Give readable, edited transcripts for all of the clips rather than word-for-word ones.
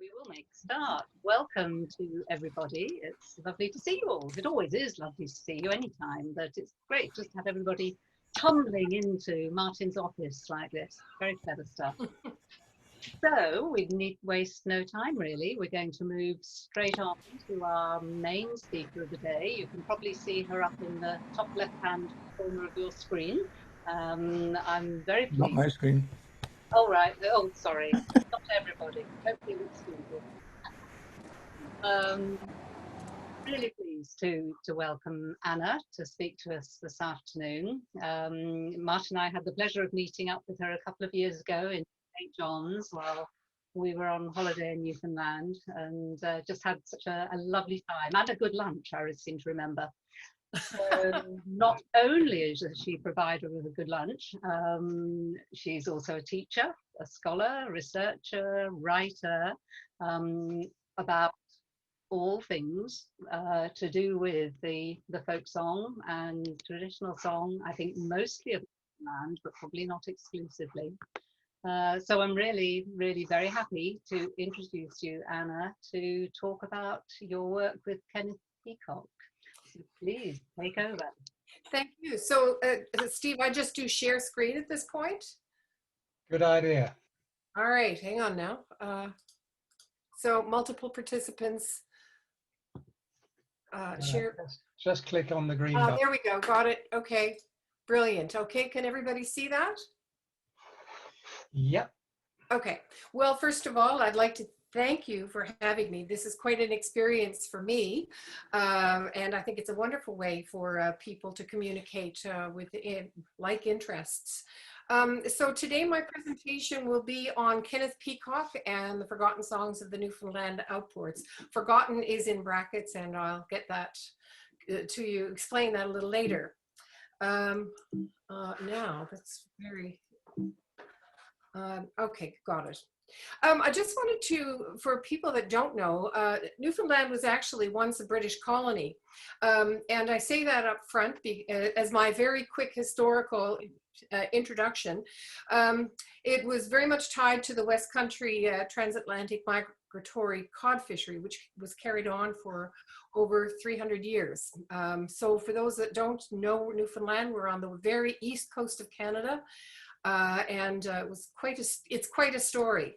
we will make a start. Welcome to everybody. It's lovely to see you all. It always is lovely to see you anytime, but it's great just to have everybody tumbling into Martin's office like this. Very clever stuff. So we need waste no time really. We're going to move straight on to our main speaker of the day. You can probably see her up in the top left-hand corner of your screen. I'm very pleased. Not my screen. Oh, right. Oh, sorry. Not everybody. Hopefully we'll see. Really pleased to welcome Anna to speak to us this afternoon. Martin and I had the pleasure of meeting up with her a couple of years ago in St. John's while we were on holiday in Newfoundland, and just had such a lovely time and a good lunch, I seem to remember. Not only is she provided with a good lunch, she's also a teacher, a scholar, a researcher, writer about all things to do with the folk song and traditional song, I think mostly of land, but probably not exclusively. So I'm really, really very happy to introduce you, Anna, to talk about your work with Kenneth Peacock. So please take over. Thank you. So Steve, I just do share screen at this point? Good idea. All right, hang on now. So multiple participants. Share. Just click on the green button. There we go. Got it. Okay. Brilliant. Okay. Can everybody see that? Yep. Okay. Well, first of all, I'd like to thank you for having me. This is quite an experience for me. And I think it's a wonderful way for people to communicate with like interests. So today my presentation will be on Kenneth Peacock and the Forgotten Songs of the Newfoundland Outports. Forgotten is in brackets, and I'll get that to you, explain that a little later. Now, that's very, okay, got it. I just wanted to, for people that don't know, Newfoundland was actually once a British colony. And I say that up front as my very quick historical introduction. It was very much tied to the West Country transatlantic migratory cod fishery, which was carried on for over 300 years. So for those that don't know Newfoundland, we're on the very east coast of Canada. And it's quite a story.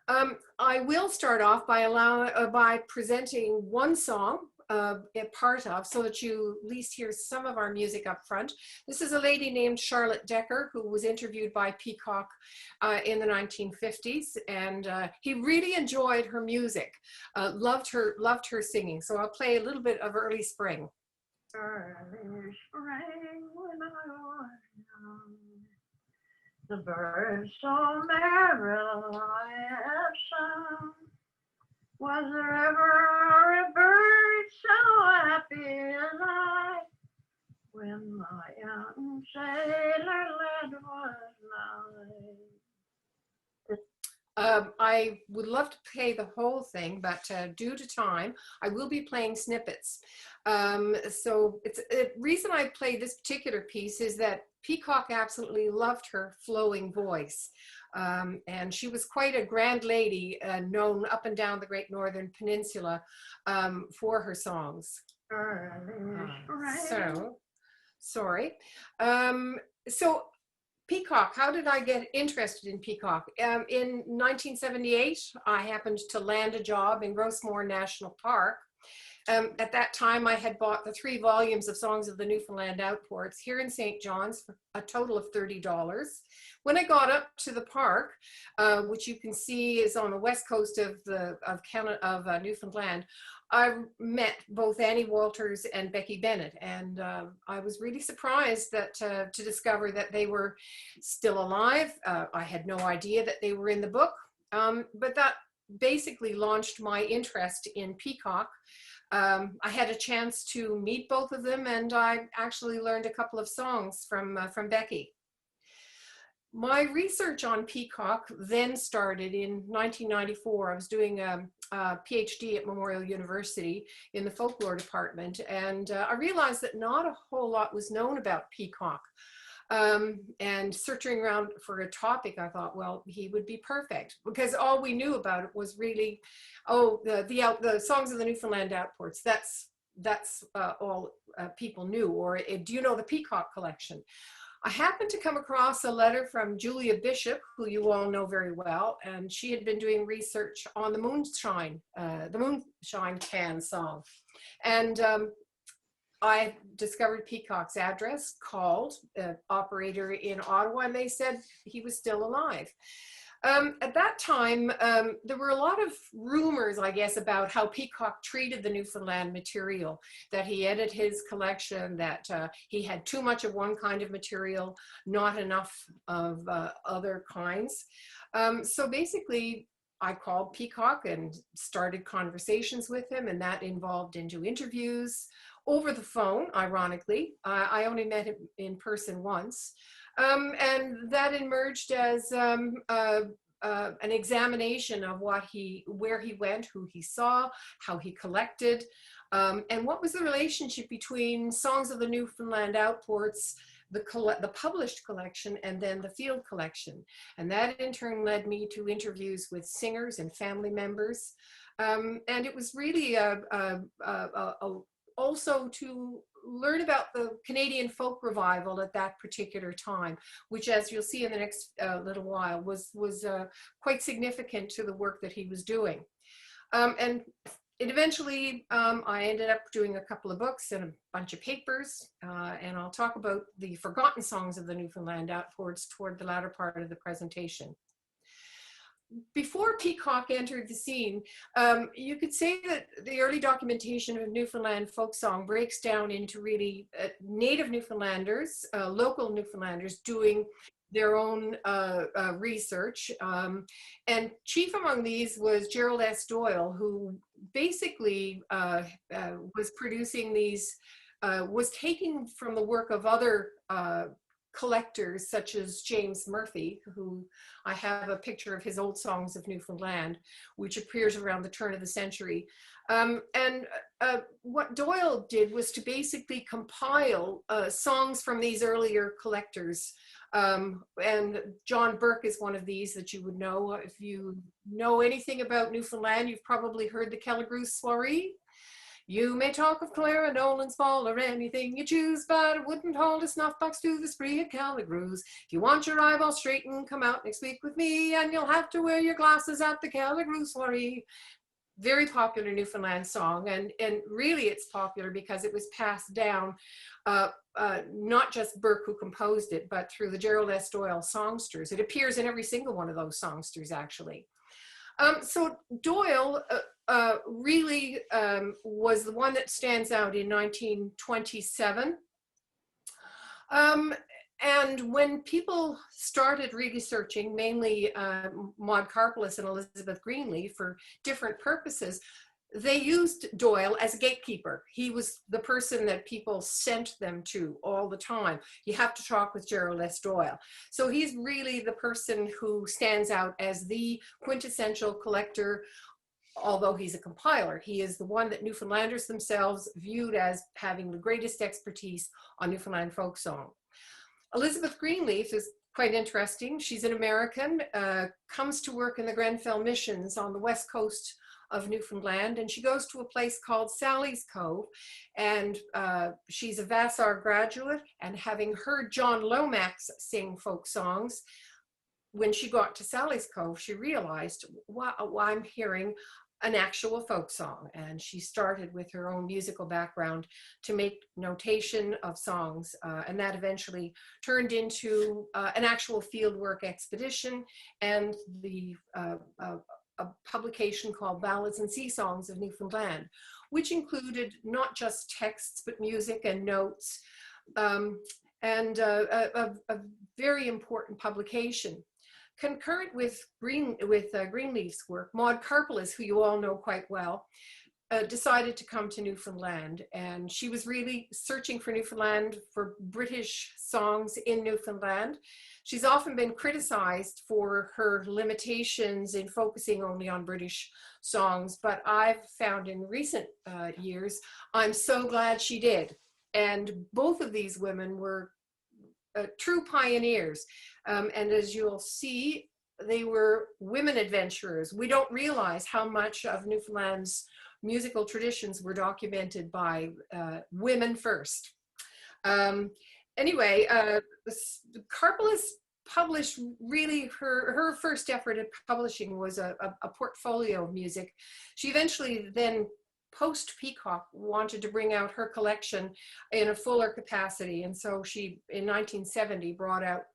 I will start off by presenting one song, a part of, so that you at least hear some of our music up front. This is a lady named Charlotte Decker, who was interviewed by Peacock in the 1950s, and he really enjoyed her music, loved her singing. So I'll play a little bit of Early Spring. Early spring when I was young, the birds so merry I have sung. Was there ever a bird so happy as I, when my young sailor lad was nigh? I would love to play the whole thing, but due to time, I will be playing snippets. So the reason I play this particular piece is that Peacock absolutely loved her flowing voice. And she was quite a grand lady, known up and down the Great Northern Peninsula for her songs. So Peacock, how did I get interested in Peacock? In 1978, I happened to land a job in Gros Morne National Park. At that time, I had bought the 3 volumes of Songs of the Newfoundland Outports here in St. John's for a total of $30. When I got up to the park, which you can see is on the west coast of Newfoundland, I met both Annie Walters and Becky Bennett, and I was really surprised that to discover that they were still alive. I had no idea that they were in the book, but that basically launched my interest in Peacock. I had a chance to meet both of them, and I actually learned a couple of songs from Becky. My research on Peacock then started in 1994. I was doing a PhD at Memorial University in the folklore department, and I realized that not a whole lot was known about Peacock. And searching around for a topic, I thought, well, he would be perfect, because all we knew about it was really, oh, the songs of the Newfoundland Outports. That's all people knew. Or do you know the Peacock collection? I happened to come across a letter from Julia Bishop, who you all know very well, and she had been doing research on the Moonshine Can song. And I discovered Peacock's address, called an operator in Ottawa, and they said he was still alive. At that time, there were a lot of rumors, I guess, about how Peacock treated the Newfoundland material, that he edited his collection, that he had too much of one kind of material, not enough of other kinds. So basically, I called Peacock and started conversations with him, and that involved into interviews over the phone, ironically. I only met him in person once. And that emerged as an examination of where he went, who he saw, how he collected, and what was the relationship between Songs of the Newfoundland Outports, the published collection, and then the field collection. And that in turn led me to interviews with singers and family members. And it was really also to learn about the Canadian folk revival at that particular time, which, as you'll see in the next little while, was quite significant to the work that he was doing. And eventually, I ended up doing a couple of books and a bunch of papers, and I'll talk about the forgotten songs of the Newfoundland Outports toward the latter part of the presentation. Before Peacock entered the scene, you could say that the early documentation of Newfoundland folk song breaks down into really native Newfoundlanders, local Newfoundlanders doing their own research. And chief among these was Gerald S. Doyle, who basically was producing these, was taking from the work of other collectors such as James Murphy, who I have a picture of his Old Songs of Newfoundland, which appears around the turn of the century. And what Doyle did was to basically compile songs from these earlier collectors. And John Burke is one of these that you would know. If you know anything about Newfoundland, you've probably heard the Kelligrews Soiree. You may talk of Clara Nolan's Ball or anything you choose, but it wouldn't hold a snuff box to the spree at Kelligrews. If you want your eyeballs straightened, come out next week with me, and you'll have to wear your glasses at the Kelligrews Soiree. Very popular Newfoundland song, and really it's popular because it was passed down, not just Burke who composed it, but through the Gerald S. Doyle songsters. It appears in every single one of those songsters, actually. So Doyle really was the one that stands out in 1927. And when people started researching, mainly Maud Karpeles and Elizabeth Greenleaf, for different purposes, they used Doyle as a gatekeeper. He was the person that people sent them to all the time. You have to talk with Gerald S. Doyle. So he's really the person who stands out as the quintessential collector. Although he's a compiler, he is the one that Newfoundlanders themselves viewed as having the greatest expertise on Newfoundland folk song. Elizabeth Greenleaf is quite interesting. She's an American, comes to work in the Grenfell Missions on the west coast of Newfoundland, and she goes to a place called Sally's Cove, and she's a Vassar graduate, and having heard John Lomax sing folk songs, when she got to Sally's Cove, she realized, wow, I'm hearing an actual folk song. And she started with her own musical background to make notation of songs. And that eventually turned into an actual fieldwork expedition and a publication called Ballads and Sea Songs of Newfoundland, which included not just texts, but music and notes, and a very important publication. Concurrent with Greenleaf's work, Maud Karpeles, who you all know quite well, decided to come to Newfoundland, and she was really searching for Newfoundland, for British songs in Newfoundland. She's often been criticized for her limitations in focusing only on British songs, but I've found in recent years, I'm so glad she did. And both of these women were true pioneers. And as you'll see, they were women adventurers. We don't realize how much of Newfoundland's musical traditions were documented by women first. Anyway, Karpeles published really her first effort at publishing was a portfolio of music. She eventually then, post Peacock, wanted to bring out her collection in a fuller capacity, and so she in 1970 brought out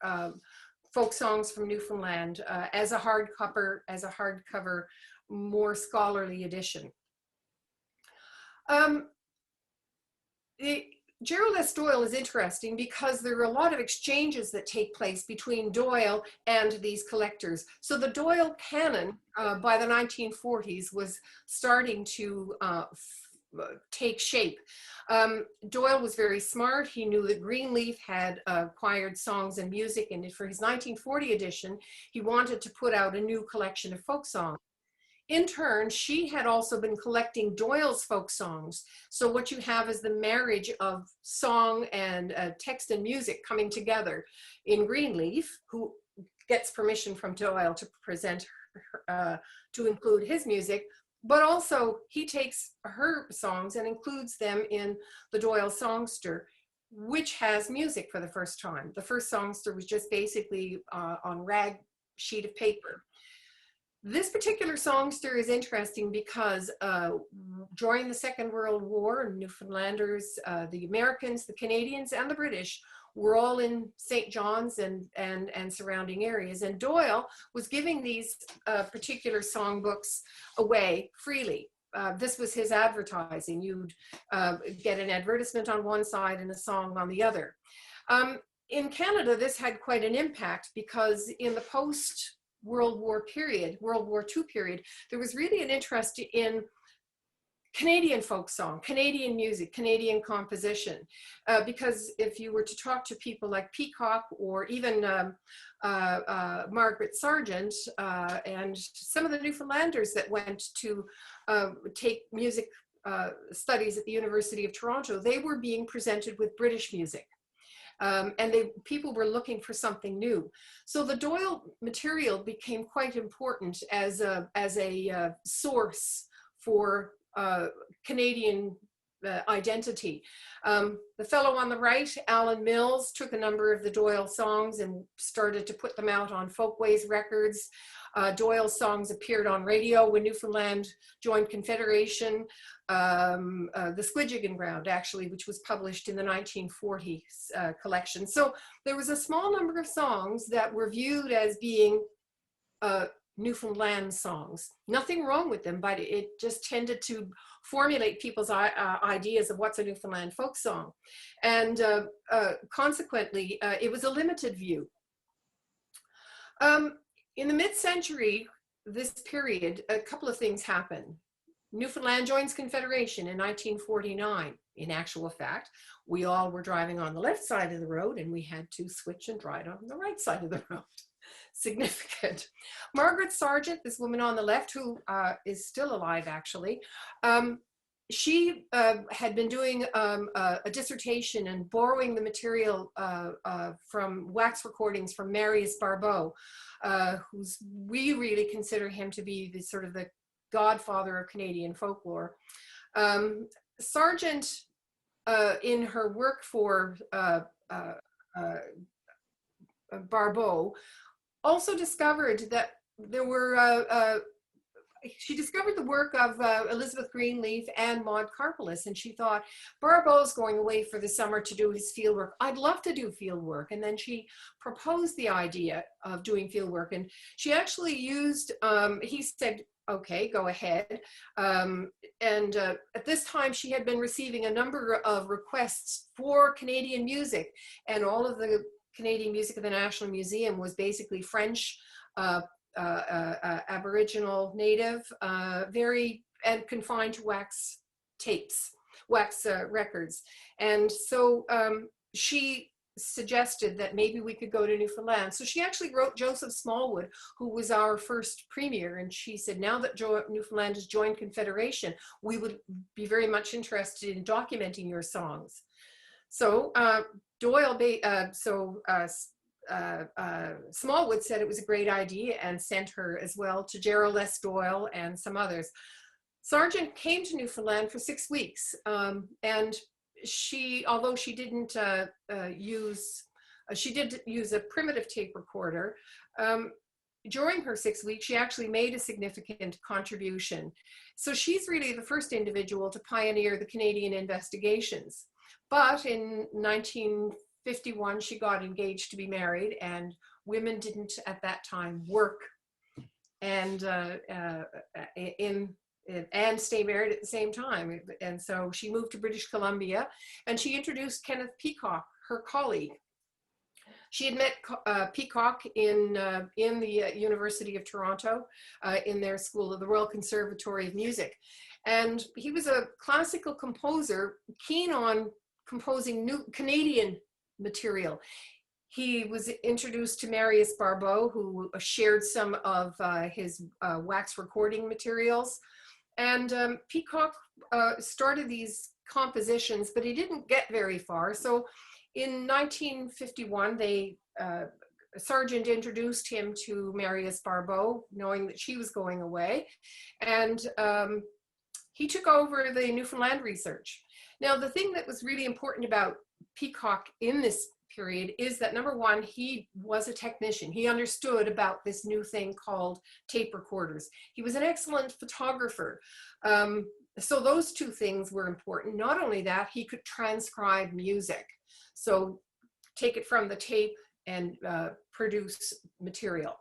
folk songs from Newfoundland as a hardcover, more scholarly edition. Gerald S. Doyle is interesting because there are a lot of exchanges that take place between Doyle and these collectors. So the Doyle canon by the 1940s was starting to take shape. Doyle was very smart. He knew that Greenleaf had acquired songs and music, and for his 1940 edition, he wanted to put out a new collection of folk songs. In turn, she had also been collecting Doyle's folk songs. So what you have is the marriage of song and text and music coming together in Greenleaf, who gets permission from Doyle to present to include his music, but also he takes her songs and includes them in the Doyle Songster, which has music for the first time. The first songster was just basically on rag sheet of paper. This particular songster is interesting because during the Second World War, Newfoundlanders, the Americans, the Canadians, and the British were all in St. John's and surrounding areas. And Doyle was giving these particular songbooks away freely. This was his advertising. You'd get an advertisement on one side and a song on the other. In Canada, this had quite an impact because in the post-World War period, World War II period, there was really an interest in Canadian folk song, Canadian music, Canadian composition. Because if you were to talk to people like Peacock or even Margaret Sargent and some of the Newfoundlanders that went to take music studies at the University of Toronto, they were being presented with British music. And people were looking for something new. So the Doyle material became quite important as a source for Canadian identity. The fellow on the right, Alan Mills, took a number of the Doyle songs and started to put them out on Folkways records. Doyle songs appeared on radio when Newfoundland joined Confederation. The Squidjigan Ground, actually, which was published in the 1940s collection. So there was a small number of songs that were viewed as being Newfoundland songs. Nothing wrong with them, but it just tended to formulate people's ideas of what's a Newfoundland folk song. And consequently, it was a limited view. In the mid-century, this period, a couple of things happened. Newfoundland joins Confederation in 1949. In actual fact, we all were driving on the left side of the road and we had to switch and drive on the right side of the road. Significant. Margaret Sargent, this woman on the left, who is still alive actually, she had been doing a dissertation and borrowing the material from wax recordings from Marius Barbeau, we really consider him to be the sort of the godfather of Canadian folklore. Sargent, in her work for Barbeau, also discovered that there were, she discovered the work of Elizabeth Greenleaf and Maud Karpeles, and she thought, Barbeau's going away for the summer to do his field work. I'd love to do field work. And then she proposed the idea of doing field work. And she actually used, he said, okay, go ahead. At this time, she had been receiving a number of requests for Canadian music, and all of the Canadian music of the National Museum was basically French, Aboriginal, Native, and confined to wax tapes, wax records. And so she suggested that maybe we could go to Newfoundland. So she actually wrote Joseph Smallwood, who was our first premier, and she said, now that Newfoundland has joined Confederation, we would be very much interested in documenting your songs. So Doyle, Smallwood said it was a great idea and sent her as well to Gerald S. Doyle and some others. Sargent came to Newfoundland for 6 weeks, and although she didn't she did use a primitive tape recorder. During her 6 weeks, she actually made a significant contribution. So she's really the first individual to pioneer the Canadian investigations. But in 1951, she got engaged to be married, and women didn't at that time work and stay married at the same time. And so she moved to British Columbia, and she introduced Kenneth Peacock, her colleague. She had met Peacock in the University of Toronto, in their school of the Royal Conservatory of Music. And he was a classical composer, keen on composing new Canadian material. He was introduced to Marius Barbeau, who shared some of his wax recording materials. And Peacock started these compositions, but he didn't get very far. So in 1951, Sargent introduced him to Marius Barbeau, knowing that she was going away. And he took over the Newfoundland research. Now, the thing that was really important about Peacock in this period is that, number one, he was a technician. He understood about this new thing called tape recorders. He was an excellent photographer. So those two things were important. Not only that, he could transcribe music. So take it from the tape and produce material.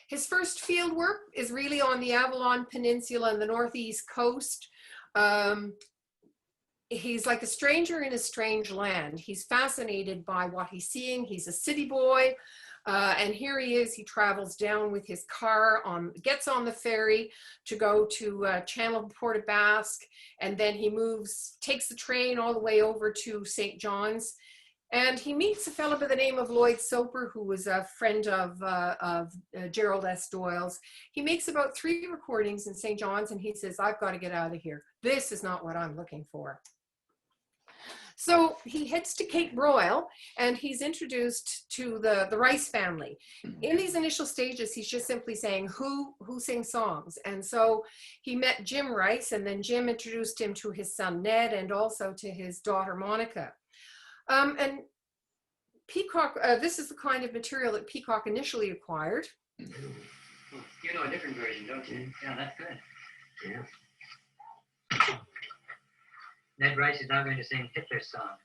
His first field work is really on the Avalon Peninsula and the Northeast coast. He's like a stranger in a strange land. He's fascinated by what he's seeing. He's a city boy. And here he is, he travels down with his car, gets on the ferry to go to Channel Port aux Basques, and then he takes the train all the way over to St. John's. And he meets a fellow by the name of Lloyd Soper, who was a friend of Gerald S. Doyle's. He makes about 3 recordings in St. John's, and he says, I've got to get out of here. This is not what I'm looking for. So he heads to Cape Royal, and he's introduced to the Rice family. In these initial stages, he's just simply saying, who sings songs? And so he met Jim Rice, and then Jim introduced him to his son Ned, and also to his daughter Monica. And Peacock, this is the kind of material that Peacock initially acquired. You know a different version, don't you? Yeah, that's good. Yeah. Ned Rice is now going to sing Hitler's song.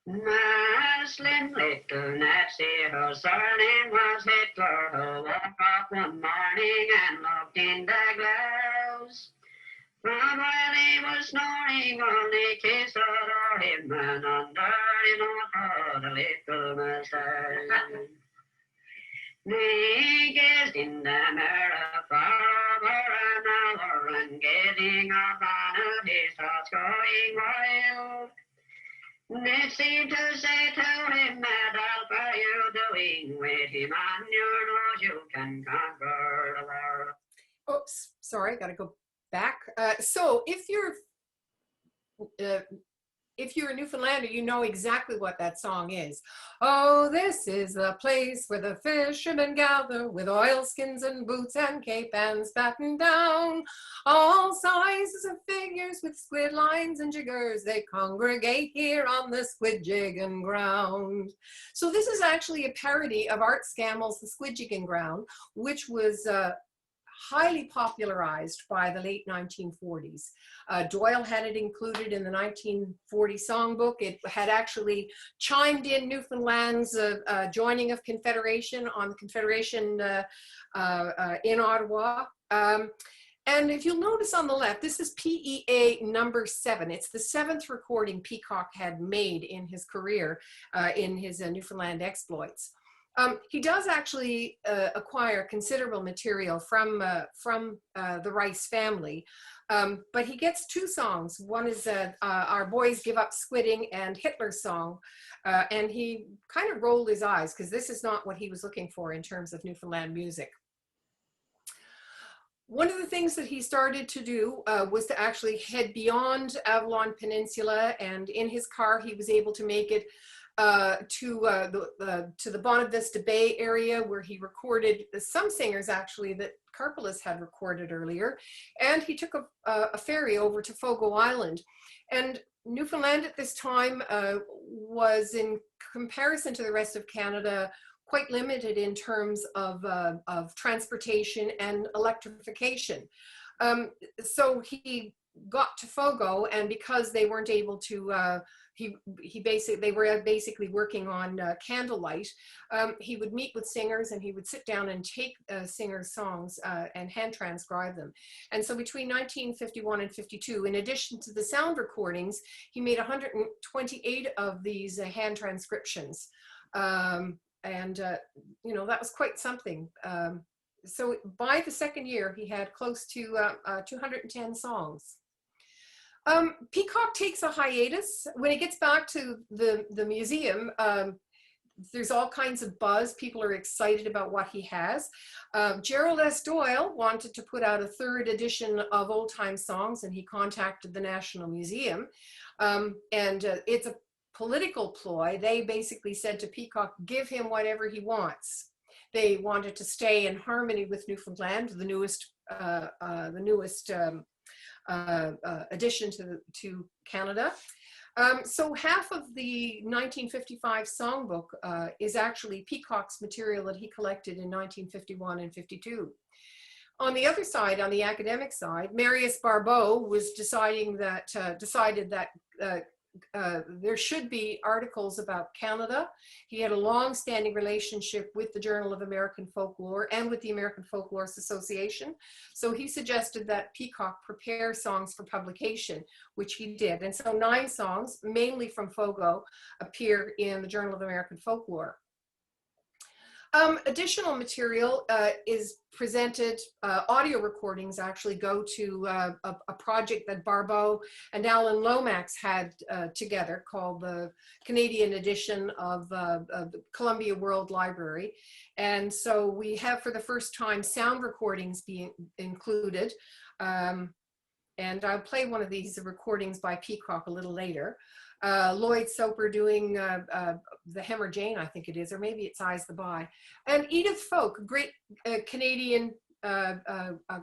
My slim little Nancy, her surname was Hitler, who woke up one morning and looked in the glass. From while he was snoring, only kiss or him, and under his own a little mustache. He gazed in the mirror for over an hour, and gazing up on it, his thoughts going wild. It seemed to say to him, Adolf, are you doing with him on your nose? You can conquer the world. Oops, sorry, gotta go back. So if you're a Newfoundlander, you know exactly what that song is. Oh, this is the place where the fishermen gather with oilskins and boots and cape bands battened down. All sizes of figures with squid lines and jiggers, they congregate here on the squid jigging ground. So this is actually a parody of Art Scammell's The Squid Jigging Ground, which was highly popularized by the late 1940s. Doyle had it included in the 1940 songbook. It had actually chimed in Newfoundland's joining of Confederation on the Confederation in Ottawa. And if you'll notice on the left, this is PEA number 7. It's the 7th recording Peacock had made in his career in his Newfoundland exploits. He does actually acquire considerable material from the Rice family, but he gets 2 songs. One is Our Boys Give Up Squidding and Hitler's Song, and he kind of rolled his eyes because this is not what he was looking for in terms of Newfoundland music. One of the things that he started to do was to actually head beyond Avalon Peninsula, and in his car he was able to make it to the Bonavista Vista Bay area, where he recorded some singers actually that Karpeles had recorded earlier, and he took a ferry over to Fogo Island. And Newfoundland at this time was, in comparison to the rest of Canada, quite limited in terms of transportation and electrification. So he got to Fogo, and because they weren't able to, they were basically working on candlelight. He would meet with singers, and he would sit down and take singers' songs and hand transcribe them. And so between 1951 and 52, in addition to the sound recordings, he made 128 of these hand transcriptions. You know, that was quite something. So by the second year, he had close to 210 songs. Peacock takes a hiatus. When he gets back to the museum, there's all kinds of buzz. People are excited about what he has. Gerald S. Doyle wanted to put out a third edition of Old Time Songs, and he contacted the National Museum. It's a political ploy. They basically said to Peacock, give him whatever he wants. They wanted to stay in harmony with Newfoundland, the newest addition to Canada. So half of the 1955 songbook is actually Peacock's material that he collected in 1951 and 52. On the other side, on the academic side, Marius Barbeau was decided that there should be articles about Canada. He had a long-standing relationship with the Journal of American Folklore and with the American Folklorist Association. So he suggested that Peacock prepare songs for publication, which he did. And so 9 songs, mainly from Fogo, appear in the Journal of American Folklore. Additional material is presented. Audio recordings actually go to a project that Barbeau and Alan Lomax had together, called the Canadian edition of the Columbia World Library. And so we have, for the first time, sound recordings being included. And I'll play one of these recordings by Peacock a little later. Lloyd Soper doing the Hammer Jane, I think it is, or maybe it's Eyes the By. And Edith Folk, a great Canadian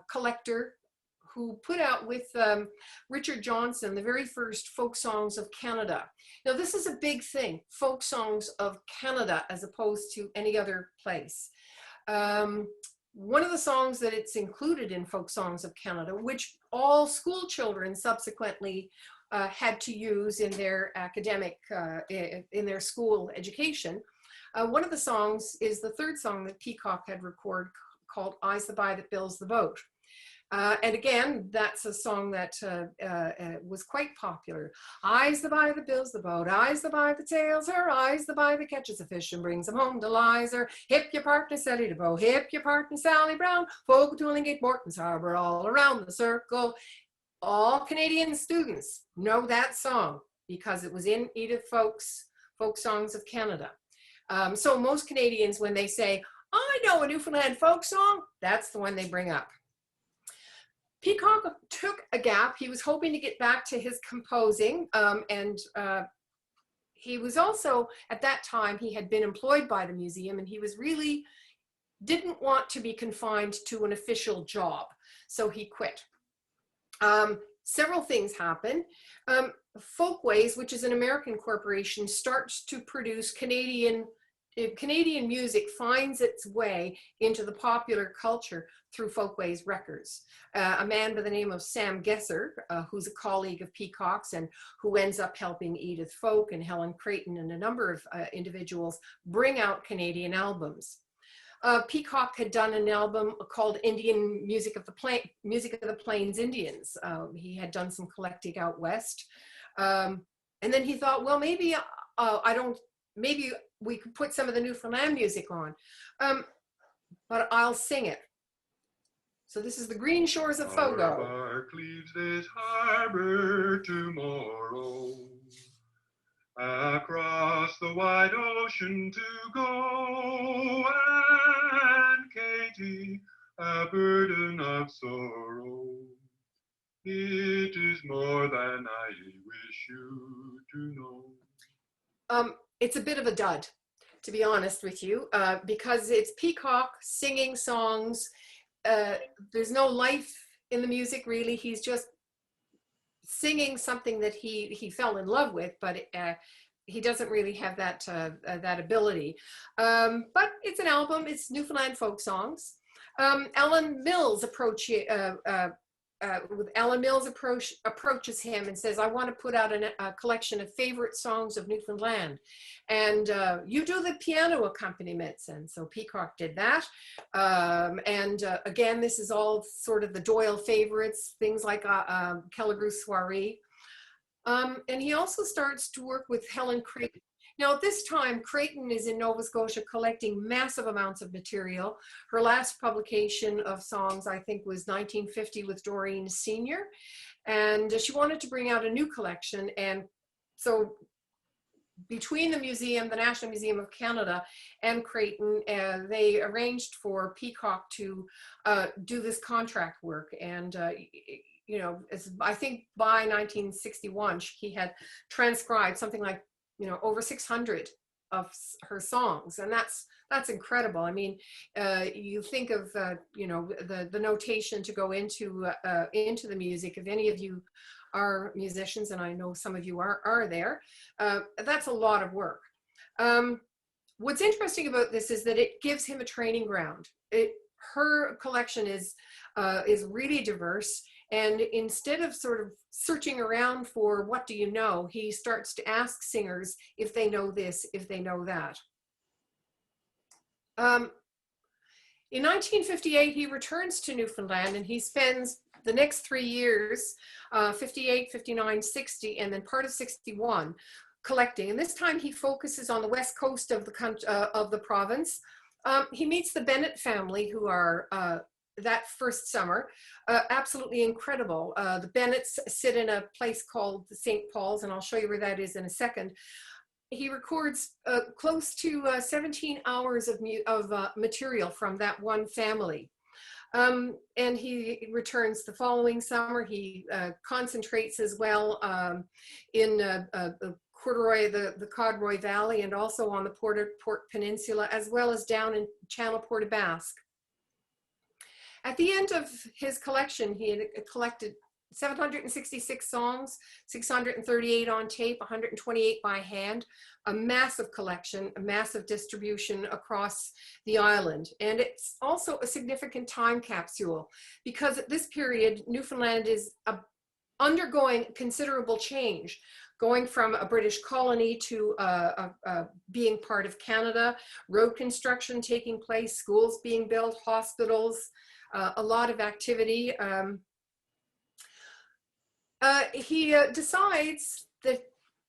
collector who put out with Richard Johnson the very first folk songs of Canada. Now this is a big thing, folk songs of Canada as opposed to any other place. One of the songs that it's included in Folk Songs of Canada, which all school children subsequently had to use in their academic, in their school education. One of the songs is the third song that Peacock had recorded, called Eyes the By That Builds the Boat. And again, that's a song that was quite popular. Eyes the by that builds the boat, eyes the by that sails her, eyes the by that catches a fish and brings them home to Lizer. Hip your partner Sally DeBow, hip your partner Sally Brown, Fogo, Toolingate, Morton's Harbor, all around the circle. All Canadian students know that song because it was in Edith Folk's Folk Songs of Canada. So most Canadians, when they say, I know a Newfoundland folk song, that's the one they bring up. Peacock took a gap. He was hoping to get back to his composing, and he was also, at that time, he had been employed by the museum, and he was really didn't want to be confined to an official job, so he quit. Several things happen. Folkways, which is an American corporation, starts to produce Canadian music, finds its way into the popular culture through Folkways Records. A man by the name of Sam Gesser, who's a colleague of Peacock's and who ends up helping Edith Folk and Helen Creighton and a number of individuals bring out Canadian albums. Peacock had done an album called Indian Music of the Plains Indians. He had done some collecting out west. And then he thought, well, maybe maybe we could put some of the Newfoundland music on, but I'll sing it. So this is the Green Shores of Fogo. Our bark leaves this harbor tomorrow, across the wide ocean to go, and Katie a burden of sorrow. It is more than I wish you to know. It's a bit of a dud, to be honest with you, because it's Peacock singing songs. There's no life in the music, really. He's just singing something that he fell in love with, but he doesn't really have that that ability. But it's an album. It's Newfoundland folk songs. Alan Mills approaches him and says, I want to put out a collection of favorite songs of Newfoundland. And you do the piano accompaniments. And so Peacock did that. Again, this is all sort of the Doyle favorites, things like Kelligrew Soiree. And he also starts to work with Helen Creighton. Now, at this time, Creighton is in Nova Scotia collecting massive amounts of material. Her last publication of songs, I think, was 1950 with Doreen Sr. And she wanted to bring out a new collection. And so between the museum, the National Museum of Canada, and Creighton, they arranged for Peacock to do this contract work. And you know, I think by 1961, he had transcribed something like, you know, over 600 of her songs, and that's incredible. I mean, you think of you know, the notation to go into the music. If any of you are musicians, and I know some of you are there, that's a lot of work. What's interesting about this is that it gives him a training ground. Her collection is really diverse. And instead of sort of searching around for what do you know, he starts to ask singers if they know this, if they know that. In 1958, he returns to Newfoundland and he spends the next 3 years, 58, 59, 60, and then part of 61, collecting. And this time he focuses on the west coast of the province. He meets the Bennett family, who are that first summer, absolutely incredible. The Bennetts sit in a place called the St. Paul's, and I'll show you where that is in a second. He records close to 17 hours of material from that one family. And he returns the following summer. He concentrates as well in Corduroy, the Codroy Valley, and also on the Port Peninsula, as well as down in Channel Port aux Basques. At the end of his collection, he had collected 766 songs, 638 on tape, 128 by hand, a massive collection, a massive distribution across the island. And it's also a significant time capsule, because at this period, Newfoundland is undergoing considerable change, going from a British colony to being part of Canada, road construction taking place, schools being built, hospitals, a lot of activity. He decides that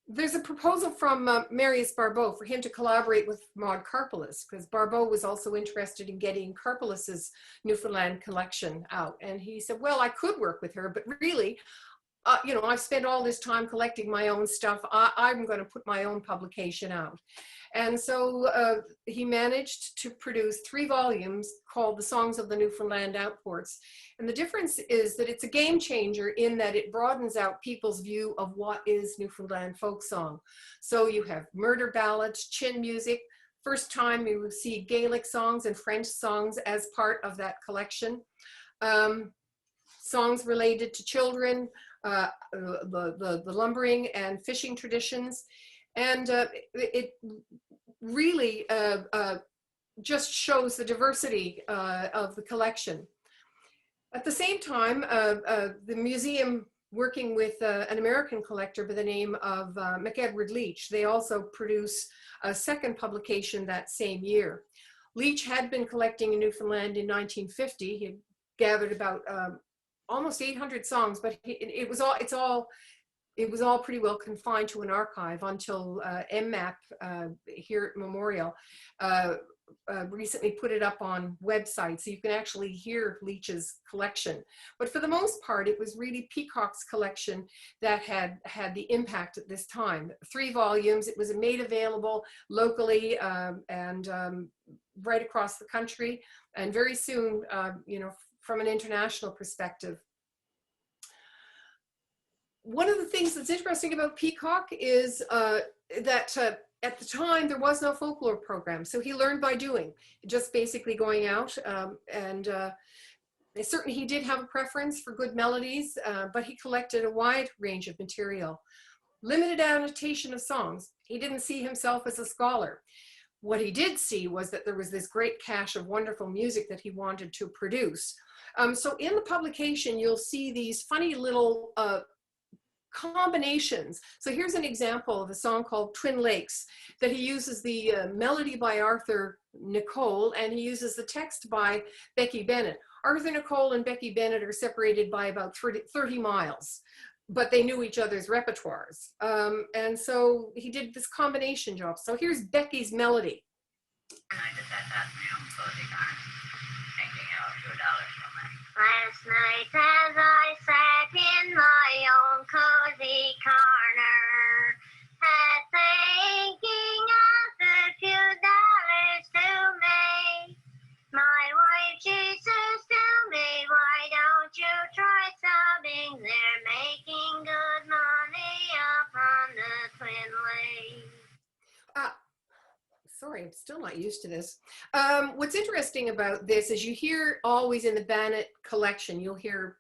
there's a proposal from Marius Barbeau for him to collaborate with Maud Karpeles, because Barbeau was also interested in getting Karpeles's Newfoundland collection out. And he said, well, I could work with her, but really, you know, I've spent all this time collecting my own stuff. I'm going to put my own publication out. And so he managed to produce 3 volumes called The Songs of the Newfoundland Outports. And the difference is that it's a game changer in that it broadens out people's view of what is Newfoundland folk song. So you have murder ballads, chin music. First time you will see Gaelic songs and French songs as part of that collection. Songs related to children, the lumbering and fishing traditions. And it really just shows the diversity of the collection. At the same time, the museum, working with an American collector by the name of McEdward Leach, they also produce a second publication that same year. Leach had been collecting in Newfoundland in 1950. He had gathered about almost 800 songs, but it was all pretty well confined to an archive until MMAP here at Memorial recently put it up on websites so you can actually hear Leach's collection. But for the most part, it was really Peacock's collection that had the impact at this time. 3 volumes. It was made available locally and right across the country, and very soon, you know, from an international perspective. One of the things that's interesting about Peacock is that at the time there was no folklore program, so he learned by doing, just basically going out, and certainly he did have a preference for good melodies, but he collected a wide range of material. Limited annotation of songs. He didn't see himself as a scholar. What he did see was that there was this great cache of wonderful music that he wanted to produce. So in the publication, you'll see these funny little combinations. So here's an example of a song called Twin Lakes that he uses the melody by Arthur Nicole, and he uses the text by Becky Bennett. Arthur Nicole and Becky Bennett are separated by about 30 miles, but they knew each other's repertoires. And so he did this combination job. So here's Becky's melody. Last night as I sat in my own cozy corner, thinking of the few dollars to make, my wife, she says to me, why don't you try subbing? They're making good money up on the Twin Lakes. Sorry, I'm still not used to this. What's interesting about this is you hear always in the Bennett collection, you'll hear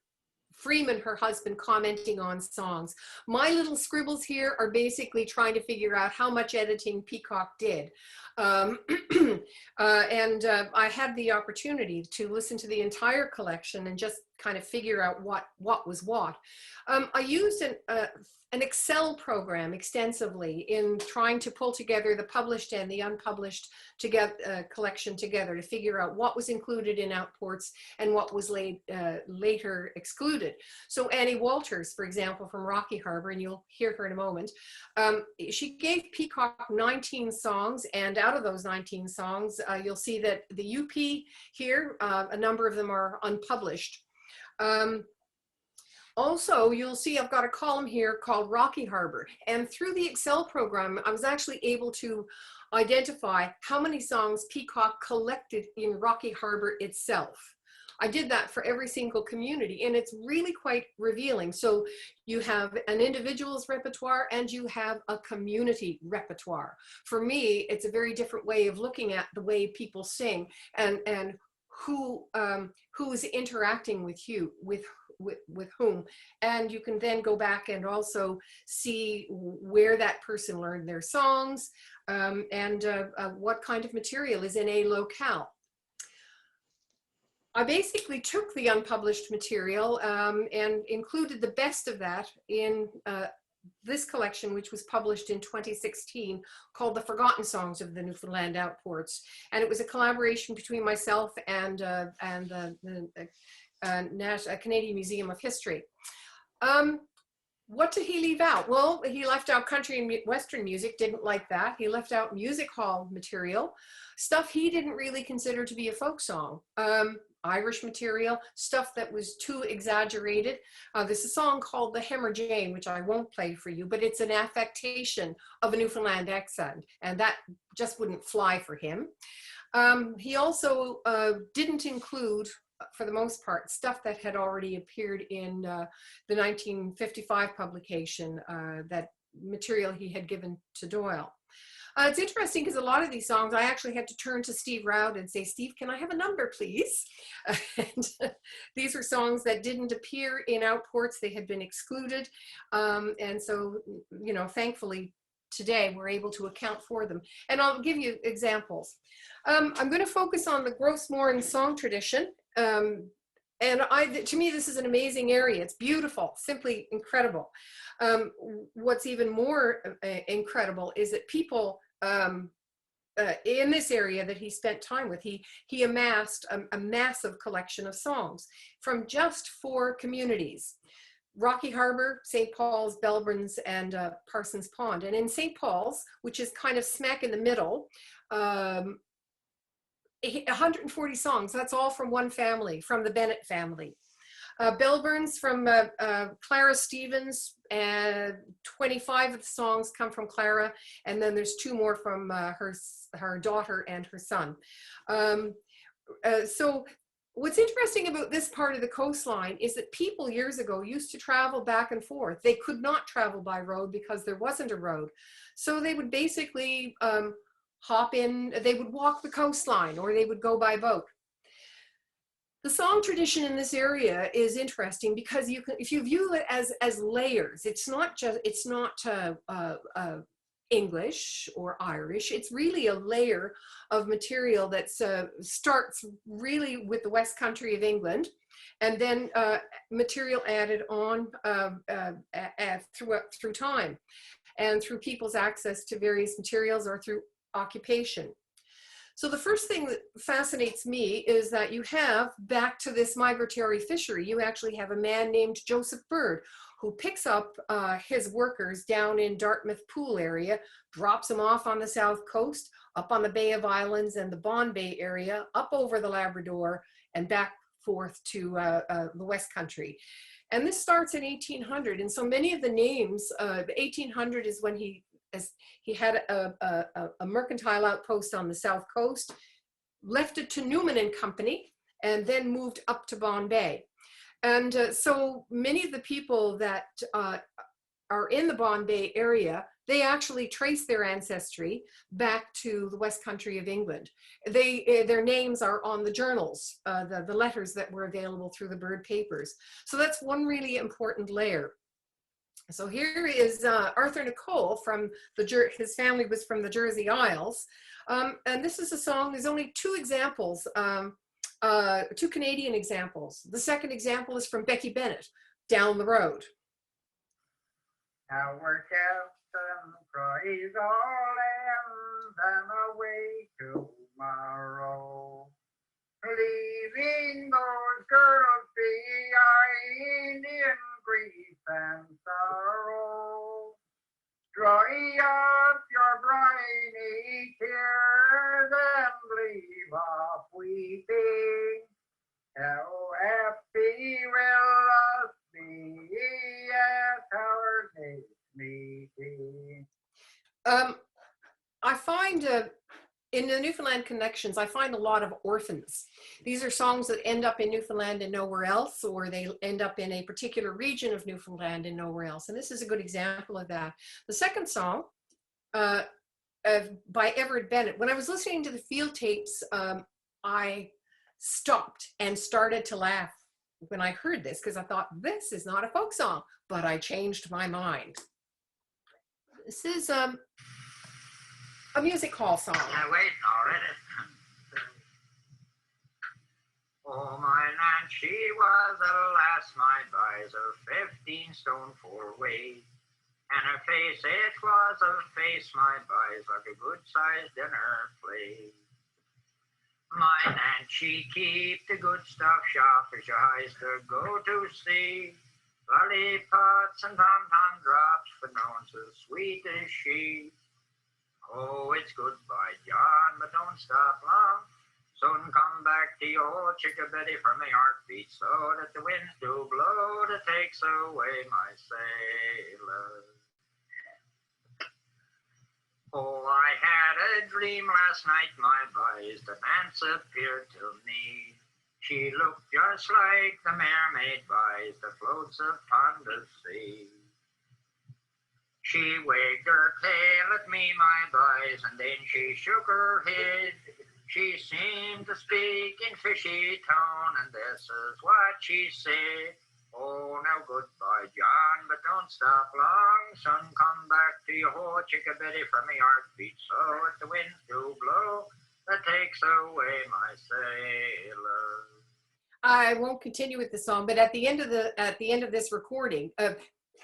Freeman, her husband, commenting on songs. My little scribbles here are basically trying to figure out how much editing Peacock did. I had the opportunity to listen to the entire collection and just kind of figure out what was what. I used an Excel program extensively in trying to pull together the published and the unpublished collection together to figure out what was included in Outports and what was later excluded. So Annie Walters, for example, from Rocky Harbor, and you'll hear her in a moment, she gave Peacock 19 songs, and out of those 19 songs, you'll see that the UP here, a number of them are unpublished. Also, you'll see I've got a column here called Rocky Harbor, and through the Excel program, I was actually able to identify how many songs Peacock collected in Rocky Harbor itself. I did that for every single community, and it's really quite revealing. So you have an individual's repertoire and you have a community repertoire. For me, it's a very different way of looking at the way people sing and who is interacting with you, with whom, and you can then go back and also see where that person learned their songs, and what kind of material is in a locale. I basically took the unpublished material and included the best of that in this collection, which was published in 2016, called The Forgotten Songs of the Newfoundland Outports, and it was a collaboration between myself and the Canadian Museum of History. What did he leave out? Well, he left out country and Western music, didn't like that. He left out music hall material, stuff he didn't really consider to be a folk song. Irish material, stuff that was too exaggerated. There's a song called The Hemmer Jane, which I won't play for you, but it's an affectation of a Newfoundland accent, and that just wouldn't fly for him. He also didn't include, for the most part, stuff that had already appeared in the 1955 publication, that material he had given to Doyle. It's interesting because a lot of these songs, I actually had to turn to Steve Roud and say, Steve, can I have a number, please? And these were songs that didn't appear in Outports. They had been excluded. And so, you know, thankfully, today we're able to account for them. And I'll give you examples. I'm going to focus on the Gros Morne song tradition. And to me, this is an amazing area. It's beautiful, simply incredible. What's even more incredible is that people in this area that he spent time with, he amassed a massive collection of songs from just 4 communities: Rocky Harbor, St. Paul's, Belburn's, and Parsons Pond. And in St. Paul's, which is kind of smack in the middle, 140 songs. That's all from one family, from the Bennett family. Bellburns from Clara Stevens, and 25 of the songs come from Clara, and then there's 2 more from her daughter and her son. So what's interesting about this part of the coastline is that people years ago used to travel back and forth. They could not travel by road because there wasn't a road. So they would basically hop in, they would walk the coastline, or they would go by boat. The song tradition in this area is interesting because you can, if you view it as layers, it's not English or Irish. It's really a layer of material that starts really with the West Country of England, and then material added on through time, and through people's access to various materials or through occupation. So the first thing that fascinates me is that you have, back to this migratory fishery, you actually have a man named Joseph Bird who picks up his workers down in Dartmouth Pool area, drops them off on the south coast, up on the Bay of Islands and the Bond Bay area, up over the Labrador, and back forth to the West Country. And this starts in 1800. And so many of the names, 1800 is when he had a mercantile outpost on the south coast, left it to Newman and Company, and then moved up to Bombay. And so many of the people that are in the Bombay area, they actually trace their ancestry back to the West Country of England. Their names are on the journals, the letters that were available through the Bird papers. So that's one really important layer. So here is Arthur Nicole from his family was from the Jersey Isles. And this is a song, there's only 2 examples, 2 Canadian examples. The second example is from Becky Bennett, Down the Road. Our captain cries all ends and away tomorrow, leaving those girls behind in grief and sorrow. Dry up your briny tears and leave off weeping. How happy will us be at our next meeting. I find in the Newfoundland Connections, I find a lot of orphans. These are songs that end up in Newfoundland and nowhere else, or they end up in a particular region of Newfoundland and nowhere else. And this is a good example of that. The second song by Everett Bennett, when I was listening to the field tapes, I stopped and started to laugh when I heard this, because I thought, this is not a folk song, but I changed my mind. This is a music hall song. I'm waiting already. Oh, my Nan, she was at last my buys of 15 stone 4 weight. And her face, it was a face my buys like a good-sized dinner plate. My Nan, she keep the good stuff shop as your eyes to go to see. Lollipops and tom-tom drops, but no one's as sweet as she. Oh, it's goodbye, John, but don't stop long. Soon come back to your chickabiddy for my heartbeat, so that the winds do blow that takes away my sailor. Oh, I had a dream last night, my boys, the Nance appeared to me. She looked just like the mermaid boys that floats upon the sea. She wagged her tail at me, my boys, and then she shook her head. She seemed to speak in fishy tone, and this is what she said. Oh, now goodbye, John, but don't stop long. Son, come back to your whole chickabiddy for me heartbeat, so if the winds do blow, that takes away my sailor. I won't continue with the song, but at the end of this recording,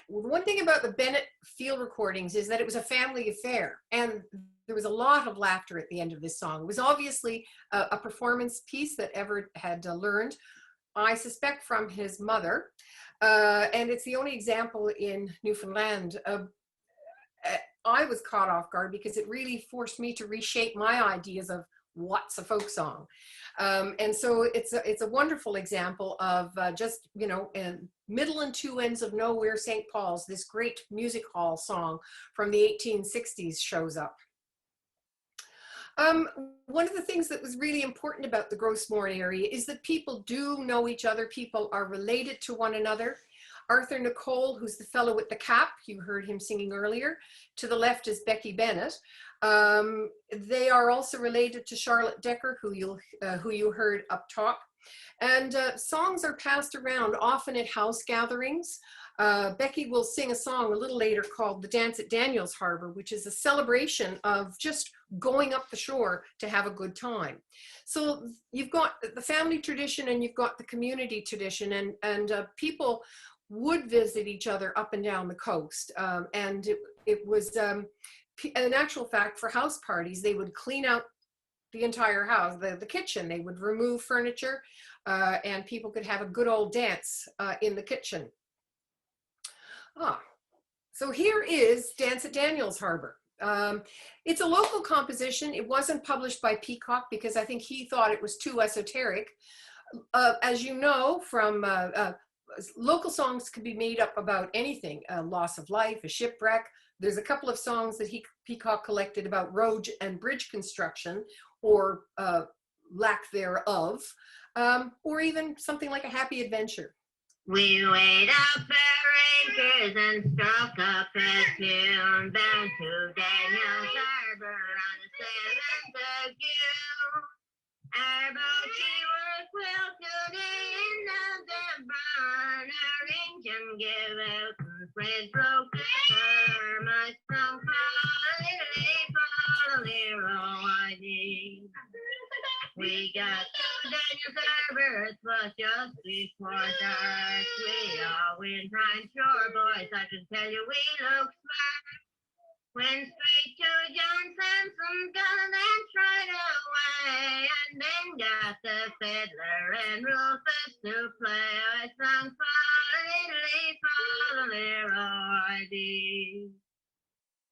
one thing about the Bennett field recordings is that it was a family affair, and there was a lot of laughter at the end of this song. It was obviously a performance piece that Everett had learned, I suspect, from his mother, and it's the only example in Newfoundland. I was caught off guard because it really forced me to reshape my ideas of what's a folk song. And so it's a wonderful example of just, you know, in middle and two ends of nowhere, St. Paul's, this great music hall song from the 1860s shows up. One of the things that was really important about the Gros Morne area is that people do know each other. People are related to one another. Arthur Nicole, who's the fellow with the cap, you heard him singing earlier. To the left is Becky Bennett. They are also related to Charlotte Decker, who you heard up top. And songs are passed around often at house gatherings. Becky will sing a song a little later called The Dance at Daniels Harbor, which is a celebration of just going up the shore to have a good time. So you've got the family tradition and you've got the community tradition, and people would visit each other up and down the coast. And it was, in actual fact, for house parties, they would clean out the entire house, the kitchen. They would remove furniture, and people could have a good old dance in the kitchen. So here is Dance at Daniels Harbor. It's a local composition. It wasn't published by Peacock because I think he thought it was too esoteric. As you know, from local songs can be made up about anything, a loss of life, a shipwreck. There's a couple of songs that Peacock collected about road and bridge construction or lack thereof, or even something like a happy adventure. We weighed up our anchors and struck up a tune, bound to Daniels Harbor on the 7th of June. Our boat she worked well today in November, and our engine gave out and Fred broke the firm. I sprung follow-I-D. We got to Daniels Harbor, it was just before dark. We all went on shore, boys, I can tell you we look smart. Went straight to John Sampson's gun and tried away, and then got the fiddler and Rufus to play. I sung follow-I-D.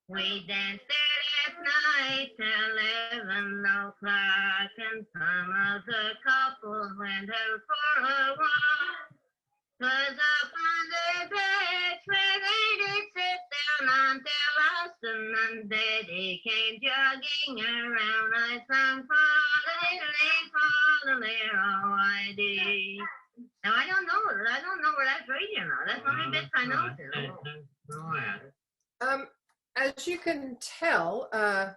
We danced there last night till 11 o'clock, and some of the couples went out for a walk. 'Twas up on their beds where they did sit down until Austin and Betty came jogging around. I sung follow-I-D. Now I don't know where that's radio now. That's the only bits I know. As you can tell, a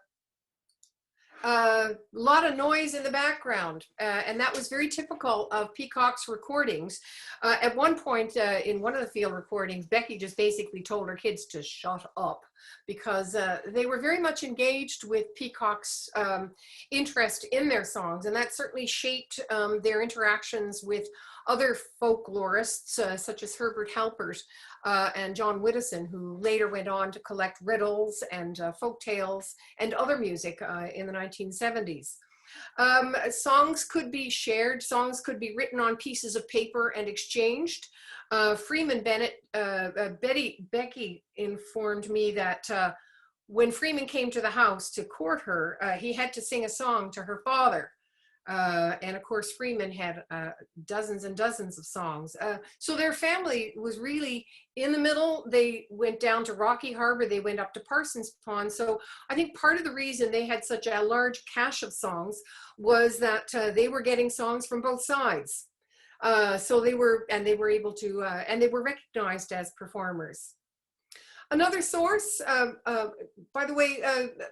lot of noise in the background, and that was very typical of Peacock's recordings. At one point in one of the field recordings, Becky just basically told her kids to shut up because they were very much engaged with Peacock's interest in their songs, and that certainly shaped their interactions with other folklorists such as Herbert Halpert and John Widdowson, who later went on to collect riddles and folk tales and other music in the 1970s. Songs could be shared, songs could be written on pieces of paper and exchanged. Freeman Bennett, Becky informed me that when Freeman came to the house to court her, he had to sing a song to her father. And of course, Freeman had dozens and dozens of songs. So their family was really in the middle. They went down to Rocky Harbor. They went up to Parsons Pond. So I think part of the reason they had such a large cache of songs was that they were getting songs from both sides. So they were able to, and they were recognized as performers. Another source, by the way,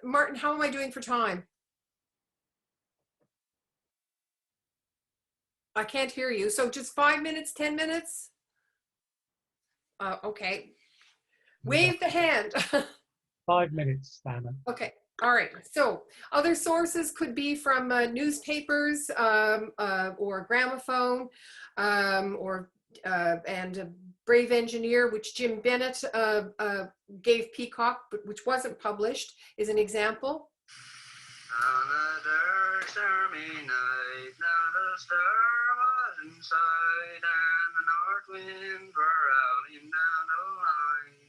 Martin, how am I doing for time? I can't hear you. So just 5 minutes, 10 minutes? Okay. Wave the hand. 5 minutes, Shannon. Okay. All right. So other sources could be from newspapers or gramophone and a Brave Engineer, which Jim Bennett gave Peacock, but which wasn't published, is an example. On a dark stormy night, not a star was in sight, and the north winds were howling down the line.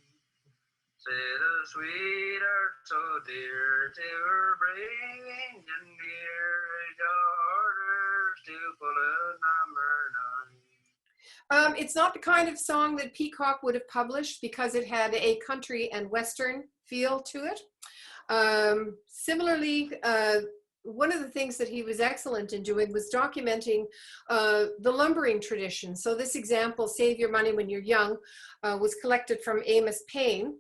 Say the sweet earth so dear to her bringing and dear is your orders to bullet number 9. It's not the kind of song that Peacock would have published because it had a country and western feel to it. Similarly, one of the things that he was excellent in doing was documenting the lumbering tradition. So this example, Save Your Money When You're Young, was collected from Amos Payne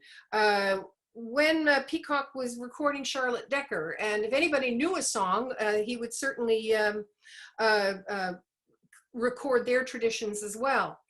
when Peacock was recording Charlotte Decker. And if anybody knew a song, he would certainly record their traditions as well.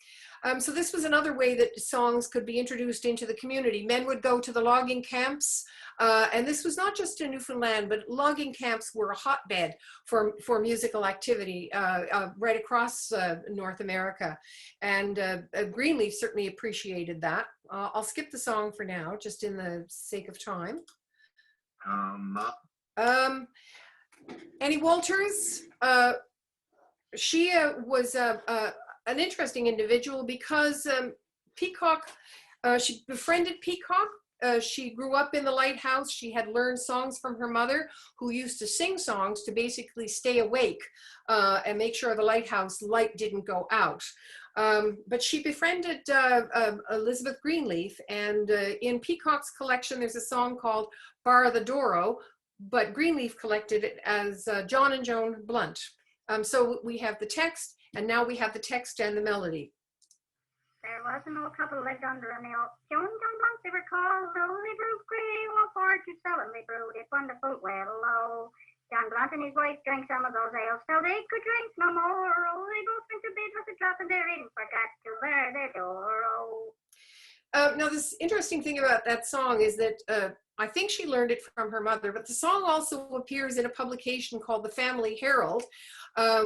So this was another way that songs could be introduced into the community. Men would go to the logging camps, and this was not just in Newfoundland, but logging camps were a hotbed for musical activity right across North America. And Greenleaf certainly appreciated that. I'll skip the song for now, just in the sake of time. Annie Walters, she was an interesting individual because Peacock, she befriended Peacock. She grew up in the lighthouse. She had learned songs from her mother, who used to sing songs to basically stay awake and make sure the lighthouse light didn't go out. But she befriended Elizabeth Greenleaf, and in Peacock's collection there's a song called Bar the Doro, but Greenleaf collected it as John and Joan Blunt. So we have the text, and now we have the text and the melody. There was an old couple lived under a mill. Joan and John Blunt they were called. Only brewed grey, all for to sullenly brewed it wonderful well low. John Blunt and his wife drank some of those ales till they could drink no more. Oh, they both went to bed with a drop in their inn, forgot to bar the door. Now, this interesting thing about that song is that I think she learned it from her mother, but the song also appears in a publication called The Family Herald,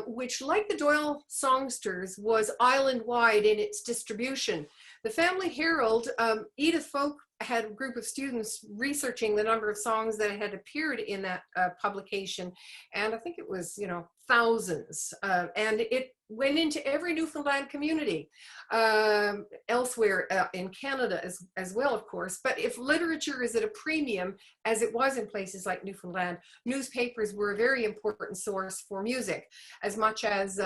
which, like the Doyle Songsters, was island-wide in its distribution. The Family Herald, Edith Folk had a group of students researching the number of songs that had appeared in that publication, and I think it was, thousands, and it went into every Newfoundland community, elsewhere in Canada as well, of course. But if literature is at a premium, as it was in places like Newfoundland, newspapers were a very important source for music as much as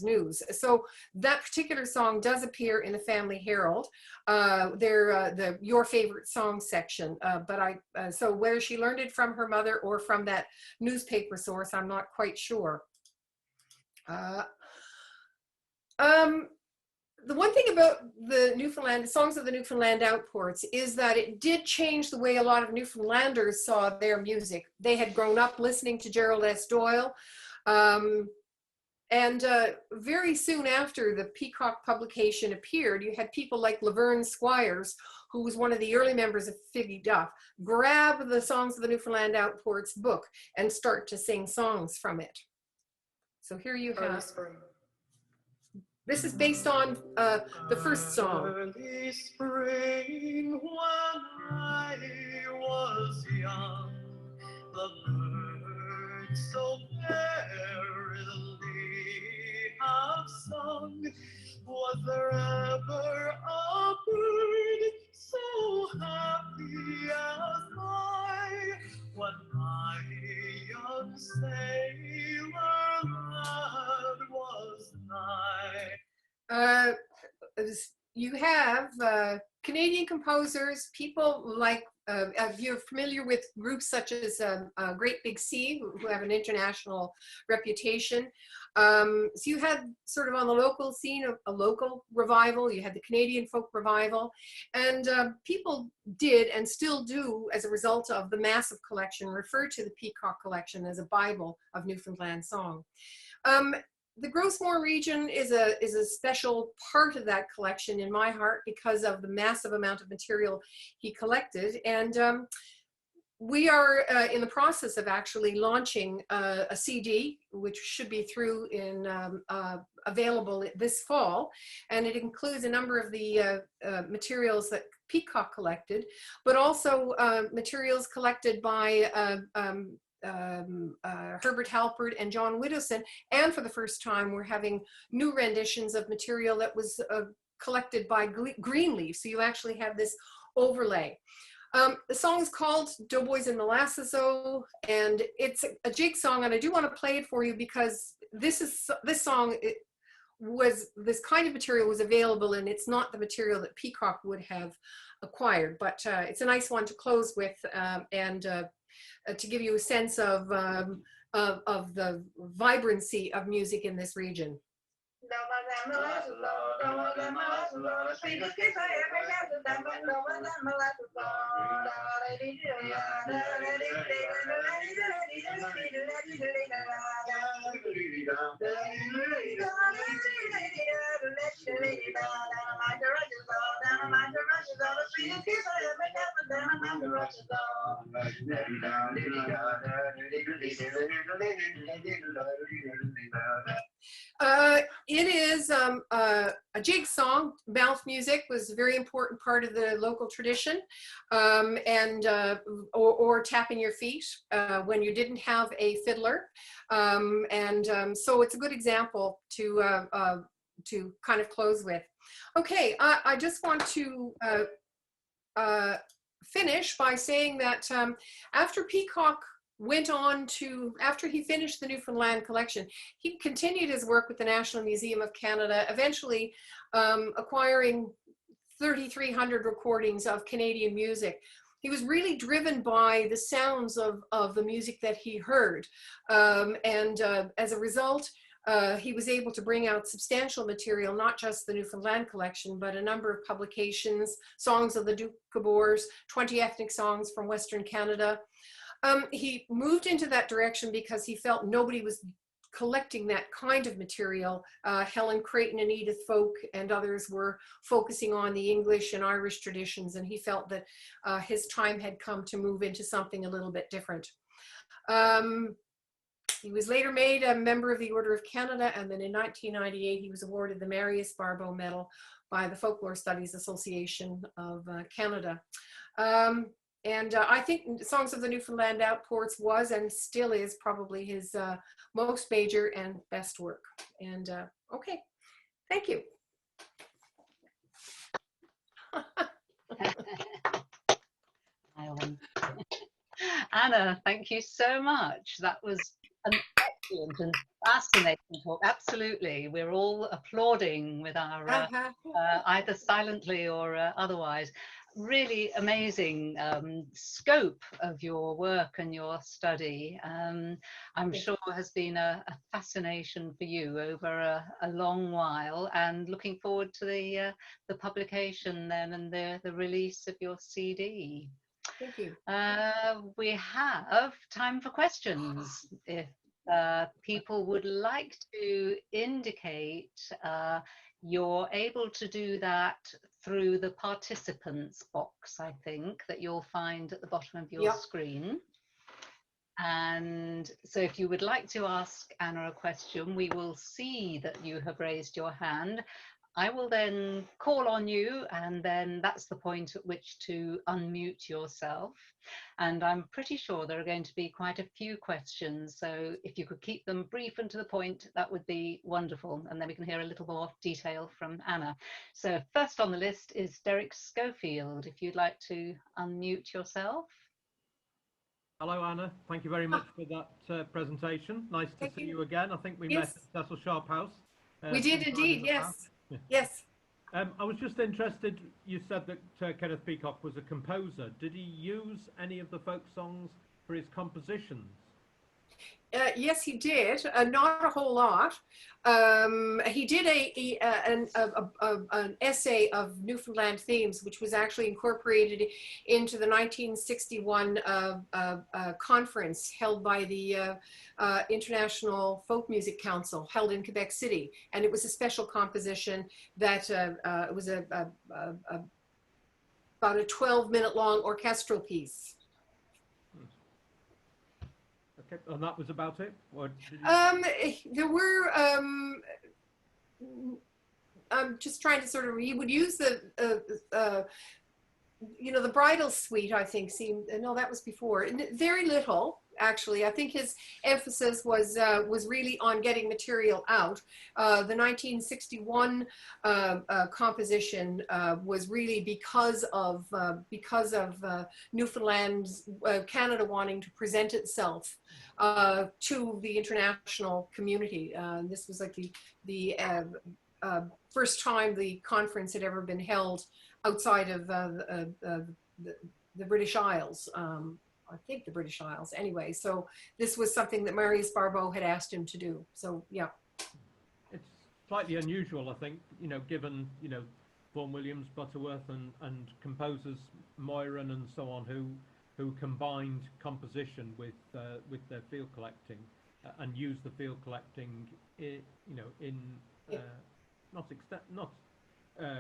news. So that particular song does appear in the Family Herald, the Your Favorite Song section. So whether she learned it from her mother or from that newspaper source, I'm not quite sure. The one thing about the songs of the Newfoundland Outports is that it did change the way a lot of Newfoundlanders saw their music. They had grown up listening to Gerald S. Doyle, and very soon after the Peacock publication appeared, you had people like Laverne Squires, who was one of the early members of Figgy Duff, grab the Songs of the Newfoundland Outports book and start to sing songs from it. So here you have. This is based on the first song. Early spring, when I was young, the birds so merrily have sung. Was there ever a bird so happy as I, when my young sailor lad was nigh? You have Canadian composers, people like, if you're familiar with groups such as Great Big Sea, who have an international reputation. So you had sort of on the local scene a local revival, you had the Canadian folk revival, and people did and still do, as a result of the massive collection, refer to the Peacock collection as a Bible of Newfoundland song. The Gros Morne region is a special part of that collection in my heart because of the massive amount of material he collected. And we are in the process of actually launching a CD, which should be through in available this fall. And it includes a number of the materials that Peacock collected, but also materials collected by Herbert Halpert and John Widdowson, and for the first time we're having new renditions of material that was collected by Greenleaf. So you actually have this overlay. The song is called Doughboys in Molasses, and it's a jig song, and I do want to play it for you because this song this kind of material was available, and it's not the material that Peacock would have acquired, but it's a nice one to close with, and to give you a sense of the vibrancy of music in this region. It is a jig song. Mouth music was a very important part of the local tradition, or tapping your feet when you didn't have a fiddler, so it's a good example to kind of close with. Okay, I just want to finish by saying that after Peacock went on to, after he finished the Newfoundland collection, he continued his work with the National Museum of Canada, eventually acquiring 3,300 recordings of Canadian music. He was really driven by the sounds of the music that he heard. As a result, he was able to bring out substantial material, not just the Newfoundland collection, but a number of publications, songs of the Doukhobors, 20 ethnic songs from Western Canada. He moved into that direction because he felt nobody was collecting that kind of material. Helen Creighton and Edith Folk and others were focusing on the English and Irish traditions, and he felt that his time had come to move into something a little bit different. He was later made a member of the Order of Canada, and then in 1998 he was awarded the Marius Barbeau Medal by the Folklore Studies Association of Canada. I think Songs of the Newfoundland Outports was and still is probably his most major and best work. And okay, thank you. Anna, thank you so much. That was an excellent and fascinating talk. Absolutely. We're all applauding with our either silently or otherwise. Really amazing scope of your work and your study. I'm sure has been a fascination for you over a long while, and looking forward to the publication then and the release of your CD. Thank you. We have time for questions. If people would like to indicate, you're able to do that through the participants box, I think, that you'll find at the bottom of your screen. And so if you would like to ask Anna a question, we will see that you have raised your hand. I will then call on you, and then that's the point at which to unmute yourself. And I'm pretty sure there are going to be quite a few questions, so if you could keep them brief and to the point, that would be wonderful, and then we can hear a little more detail from Anna. So first on the list is Derek Schofield, if you'd like to unmute yourself. Hello, Anna. Thank you very much for that presentation. Nice to see you again. I think we met at Cecil Sharp House. We did indeed, yes. Yes. I was just interested, you said that Kenneth Peacock was a composer. Did he use any of the folk songs for his compositions? Yes, he did. Not a whole lot. He did an essay of Newfoundland themes, which was actually incorporated into the 1961 conference held by the International Folk Music Council, held in Quebec City. And it was a special composition that it was about a 12-minute long orchestral piece. Okay, and that was about it? Or did you... There were, I'm just trying to sort of, he would use you know, the bridal suite, I think, seemed, no, that was before, very little. actually. I think his emphasis was really on getting material out. The 1961 composition was really because of Newfoundland's Canada wanting to present itself to the international community. This was like the first time the conference had ever been held outside of the British Isles. I think the British Isles anyway. So this was something that Marius Barbeau had asked him to do. So yeah. It's slightly unusual, I think, you know, given, you know, Vaughan Williams, Butterworth and composers Moyron and so on who combined composition with their field collecting and used the field collecting, you know, in not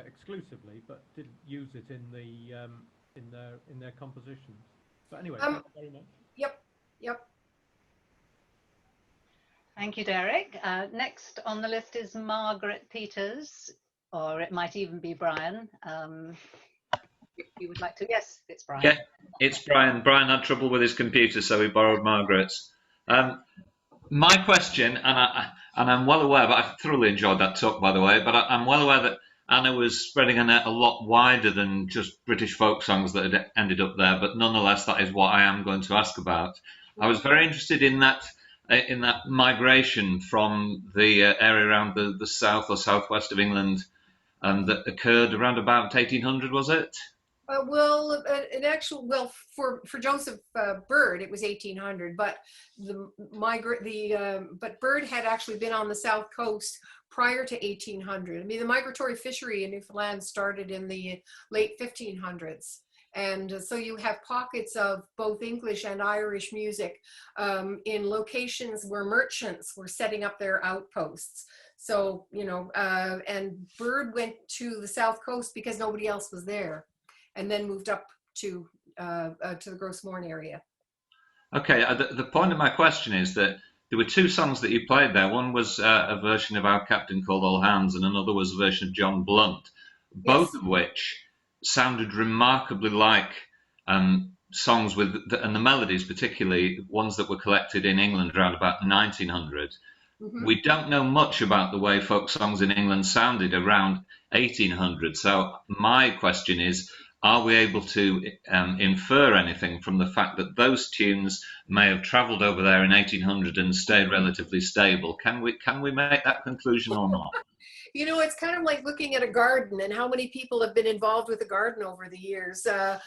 exclusively, but did use it in their compositions. But anyway, thank you very much. Yep. Thank you, Derek. Next on the list is Margaret Peters, or it might even be Brian. If you would like to, yes, it's Brian. Yeah, it's Brian. Brian had trouble with his computer, so he borrowed Margaret's. My question, and I'm well aware, but I thoroughly enjoyed that talk, by the way, but I'm well aware that Anna was spreading a net a lot wider than just British folk songs that had ended up there, but nonetheless, that is what I am going to ask about. I was very interested in that migration from the area around the south or southwest of England that occurred around about 1800, was it? For Joseph Bird, it was 1800, but but Bird had actually been on the south coast prior to 1800. I mean, the migratory fishery in Newfoundland started in the late 1500s. And so you have pockets of both English and Irish music in locations where merchants were setting up their outposts. So, you know, and Bird went to the south coast because nobody else was there, and then moved up to the Gros Morne area. Okay, the point of my question is that there were two songs that you played there. One was a version of Our Captain Called All Hands, and another was a version of John Blunt, both of which sounded remarkably like songs with, and the melodies particularly, ones that were collected in England around about 1900. Mm-hmm. We don't know much about the way folk songs in England sounded around 1800. So my question is, are we able to infer anything from the fact that those tunes may have travelled over there in 1800 and stayed relatively stable? Can we make that conclusion or not? You know, it's kind of like looking at a garden and how many people have been involved with the garden over the years. I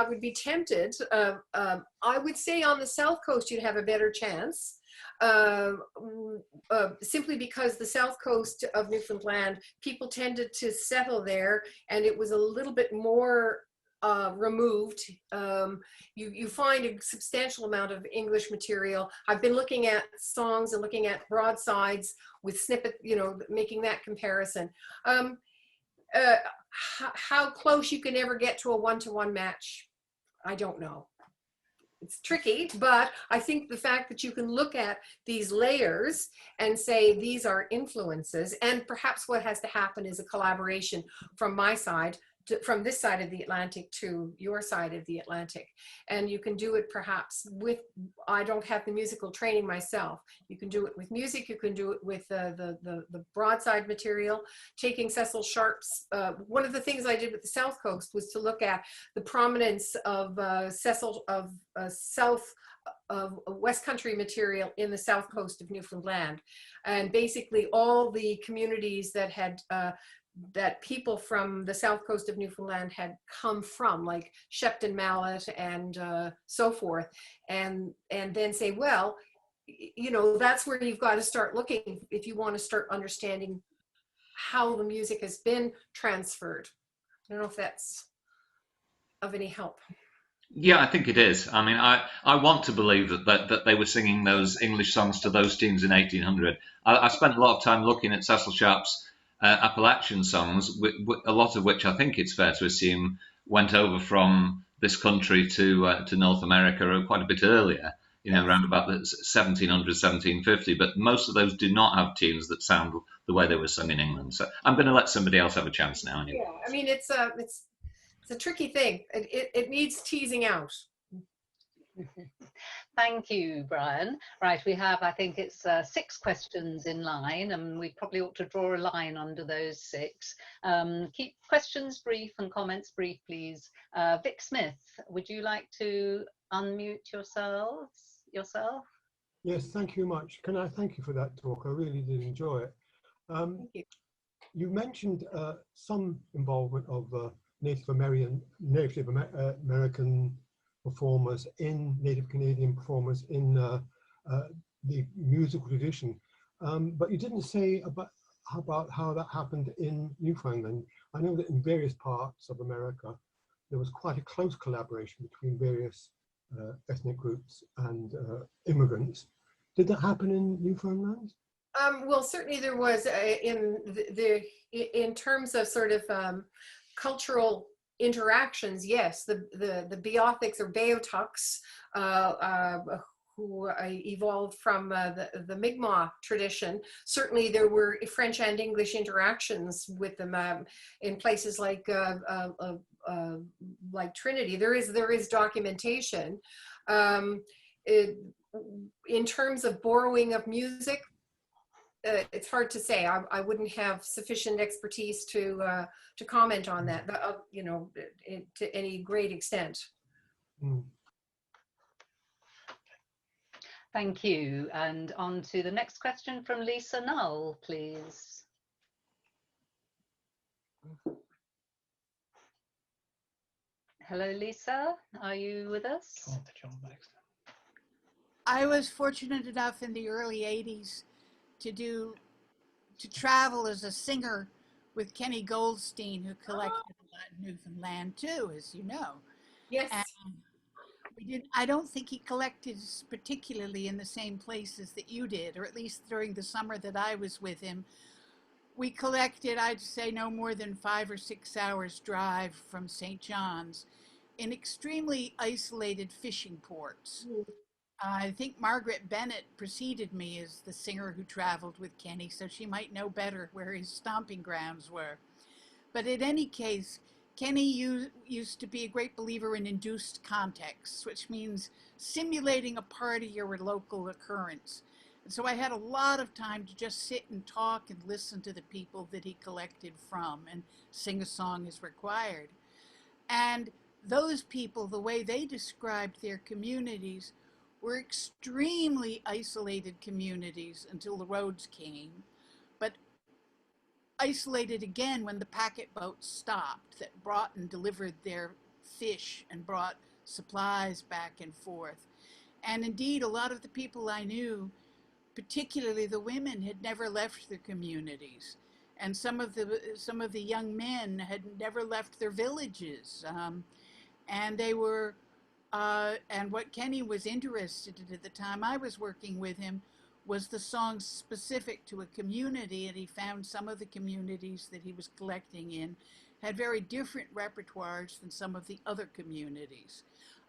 would be tempted. I would say on the south coast you'd have a better chance. Simply because the south coast of Newfoundland, people tended to settle there, and it was a little bit more removed. You find a substantial amount of English material. I've been looking at songs and looking at broadsides with snippet, you know, making that comparison. How close you can ever get to a one-to-one match, I don't know. It's tricky, but I think the fact that you can look at these layers and say these are influences, and perhaps what has to happen is a collaboration from my side, from this side of the Atlantic to your side of the Atlantic. And you can do it perhaps with, I don't have the musical training myself. You can do it with music, you can do it with the broadside material, taking Cecil Sharp's, one of the things I did with the South Coast was to look at the prominence of West Country material in the south coast of Newfoundland. And basically all the communities that had that people from the south coast of Newfoundland had come from, like Shepton Mallet and so forth, and then say, well, you know, that's where you've got to start looking if you want to start understanding how the music has been transferred. I don't know if that's of any help. Yeah, I think it is. I mean, I want to believe that they were singing those English songs to those tunes in 1800. I spent a lot of time looking at Cecil Sharp's Appalachian songs, a lot of which I think it's fair to assume went over from this country to North America quite a bit earlier, you know, around about the 1700, 1750. But most of those do not have tunes that sound the way they were sung in England. So I'm going to let somebody else have a chance now. Anyway. Yeah, I mean, it's a tricky thing. It needs teasing out. Thank you, Brian. Right, we have, I think it's 6 questions in line, and we probably ought to draw a line under those 6. Keep questions brief and comments brief, please. Vic Smith, would you like to unmute yourself? Yes, thank you much. Can I thank you for that talk? I really did enjoy it. Thank you. You mentioned some involvement of Native American performers in Native Canadian performers in the musical tradition, but you didn't say about how that happened in Newfoundland. I know that in various parts of America there was quite a close collaboration between various ethnic groups and immigrants. Did that happen in Newfoundland? Well, certainly there was in terms of sort of cultural interactions. Yes, the Beothics or Beotucks who evolved from the Mi'kmaq tradition. Certainly there were French and English interactions with them in places like Trinity. There is documentation. In terms of borrowing of music, it's hard to say. I wouldn't have sufficient expertise to comment on that, you know, to any great extent. Mm. Thank you. And on to the next question from Lisa Null, please. Hello, Lisa. Are you with us? I was fortunate enough in the early 80s to travel as a singer with Kenny Goldstein, who collected a lot in Newfoundland too, as you know. Yes. And I don't think he collected particularly in the same places that you did, or at least during the summer that I was with him. We collected, I'd say, no more than 5 or 6 hours drive from St. John's in extremely isolated fishing ports. I think Margaret Bennett preceded me as the singer who traveled with Kenny, so she might know better where his stomping grounds were. But in any case, Kenny used to be a great believer in induced contexts, which means simulating a party or a local occurrence. And so I had a lot of time to just sit and talk and listen to the people that he collected from and sing a song as required. And those people, the way they described their communities, were extremely isolated communities until the roads came, but isolated again when the packet boats stopped that brought and delivered their fish and brought supplies back and forth. And indeed, a lot of the people I knew, particularly the women, had never left their communities. And some of the young men had never left their villages. And they were, and what Kenny was interested in at the time I was working with him was the songs specific to a community, and he found some of the communities that he was collecting in had very different repertoires than some of the other communities.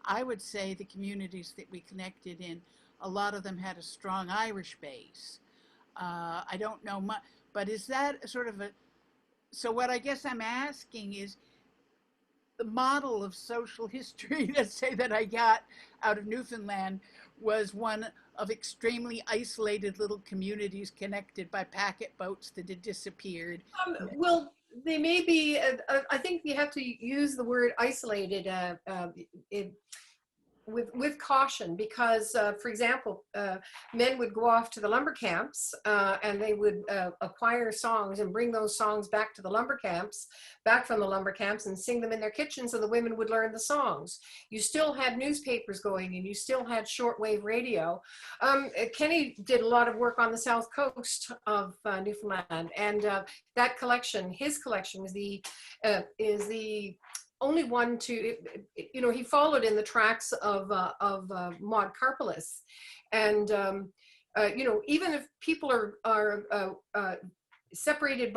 I would say the communities that we connected in, a lot of them had a strong Irish base. I don't know much, but is that sort of a, so what I guess I'm asking is, the model of social history, let's say, that I got out of Newfoundland was one of extremely isolated little communities connected by packet boats that had disappeared. Well, they may be, I think you have to use the word isolated with caution, because, for example, men would go off to the lumber camps and they would acquire songs and bring those songs back to the lumber camps, back from the lumber camps, and sing them in their kitchens, so the women would learn the songs. You still had newspapers going, and you still had shortwave radio. Kenny did a lot of work on the south coast of Newfoundland, and that collection, his collection, is the only one to, you know, he followed in the tracks of Maud Karpeles. And, you know, even if people are separated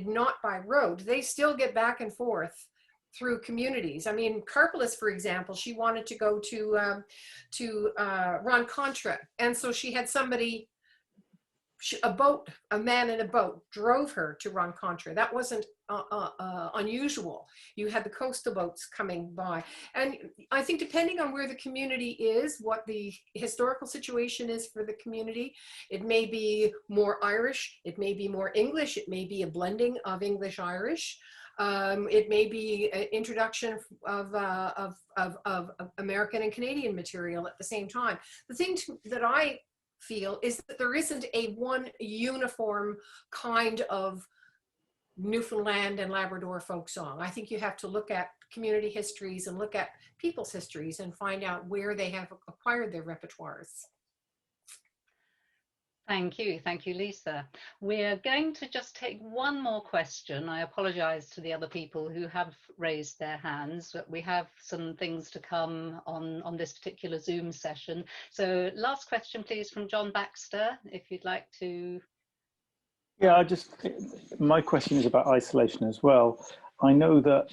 not by road, they still get back and forth through communities. I mean, Karpeles, for example, she wanted to go to Roncontra. And so she had somebody a man in a boat drove her to Rencontre. That wasn't unusual. You had the coastal boats coming by. And I think depending on where the community is, what the historical situation is for the community, it may be more Irish, it may be more English, it may be a blending of English-Irish. It may be an introduction of American and Canadian material at the same time. The thing that I feel is that there isn't a one uniform kind of Newfoundland and Labrador folk song. I think you have to look at community histories and look at people's histories and find out where they have acquired their repertoires. Thank you, Lisa. We're going to just take one more question. I apologize to the other people who have raised their hands, but we have some things to come on this particular Zoom session. So last question, please, from John Baxter, if you'd like to. Yeah, my question is about isolation as well. I know that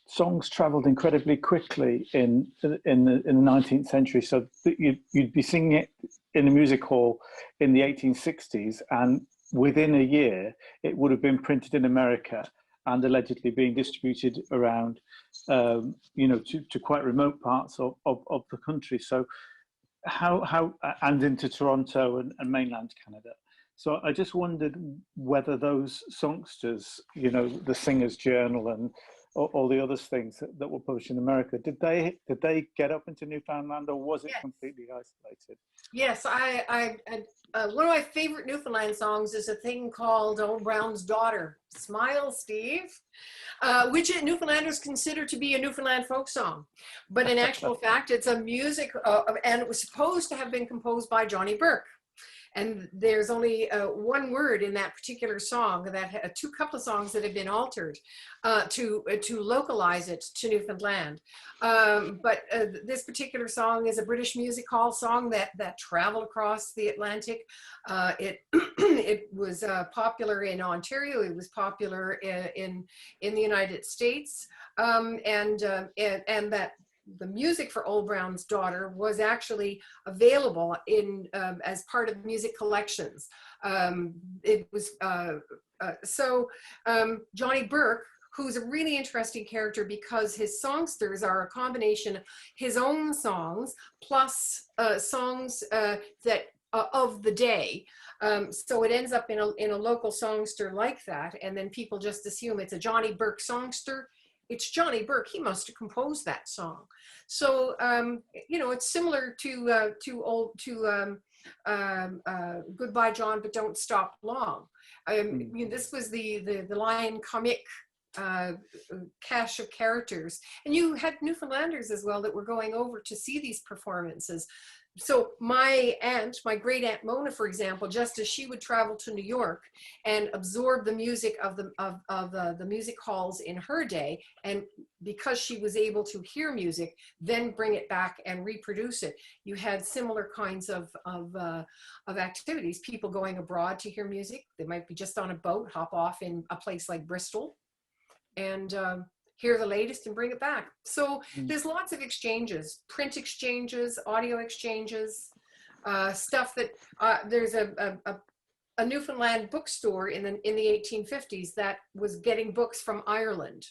songs travelled incredibly quickly in the 19th century, so you'd be singing it in a music hall in the 1860s, and within a year it would have been printed in America and allegedly being distributed around, to quite remote parts of the country. So and into Toronto and mainland Canada. So I just wondered whether those songsters, the Singer's Journal and all the other things that were published in America, did they get up into Newfoundland, or was it completely isolated? Yes, one of my favorite Newfoundland songs is a thing called Old Brown's Daughter. Smile, Steve, which Newfoundlanders consider to be a Newfoundland folk song. But in actual fact, it's a music, and it was supposed to have been composed by Johnny Burke. And there's only one word in that particular song, that two couple of songs that have been altered to localize it to Newfoundland. But this particular song is a British music hall song that traveled across the Atlantic. It was popular in Ontario. It was popular in the United States, and that. The music for Old Brown's Daughter was actually available in as part of music collections. It was Johnny Burke, who's a really interesting character because his songsters are a combination of his own songs plus songs that of the day. So it ends up in a local songster like that, and then people just assume it's a Johnny Burke songster. It's Johnny Burke. He must have composed that song. So it's similar to Goodbye John, but Don't Stop Long. This was the Lion comic cache of characters, and you had Newfoundlanders as well that were going over to see these performances. So my great aunt Mona, for example, just as she would travel to New York and absorb the music of the music halls in her day, and because she was able to hear music, then bring it back and reproduce it, you had similar kinds of activities. People going abroad to hear music. They might be just on a boat, hop off in a place like Bristol, and hear the latest and bring it back. So there's lots of exchanges, print exchanges, audio exchanges, stuff that there's a Newfoundland bookstore in the 1850s that was getting books from Ireland.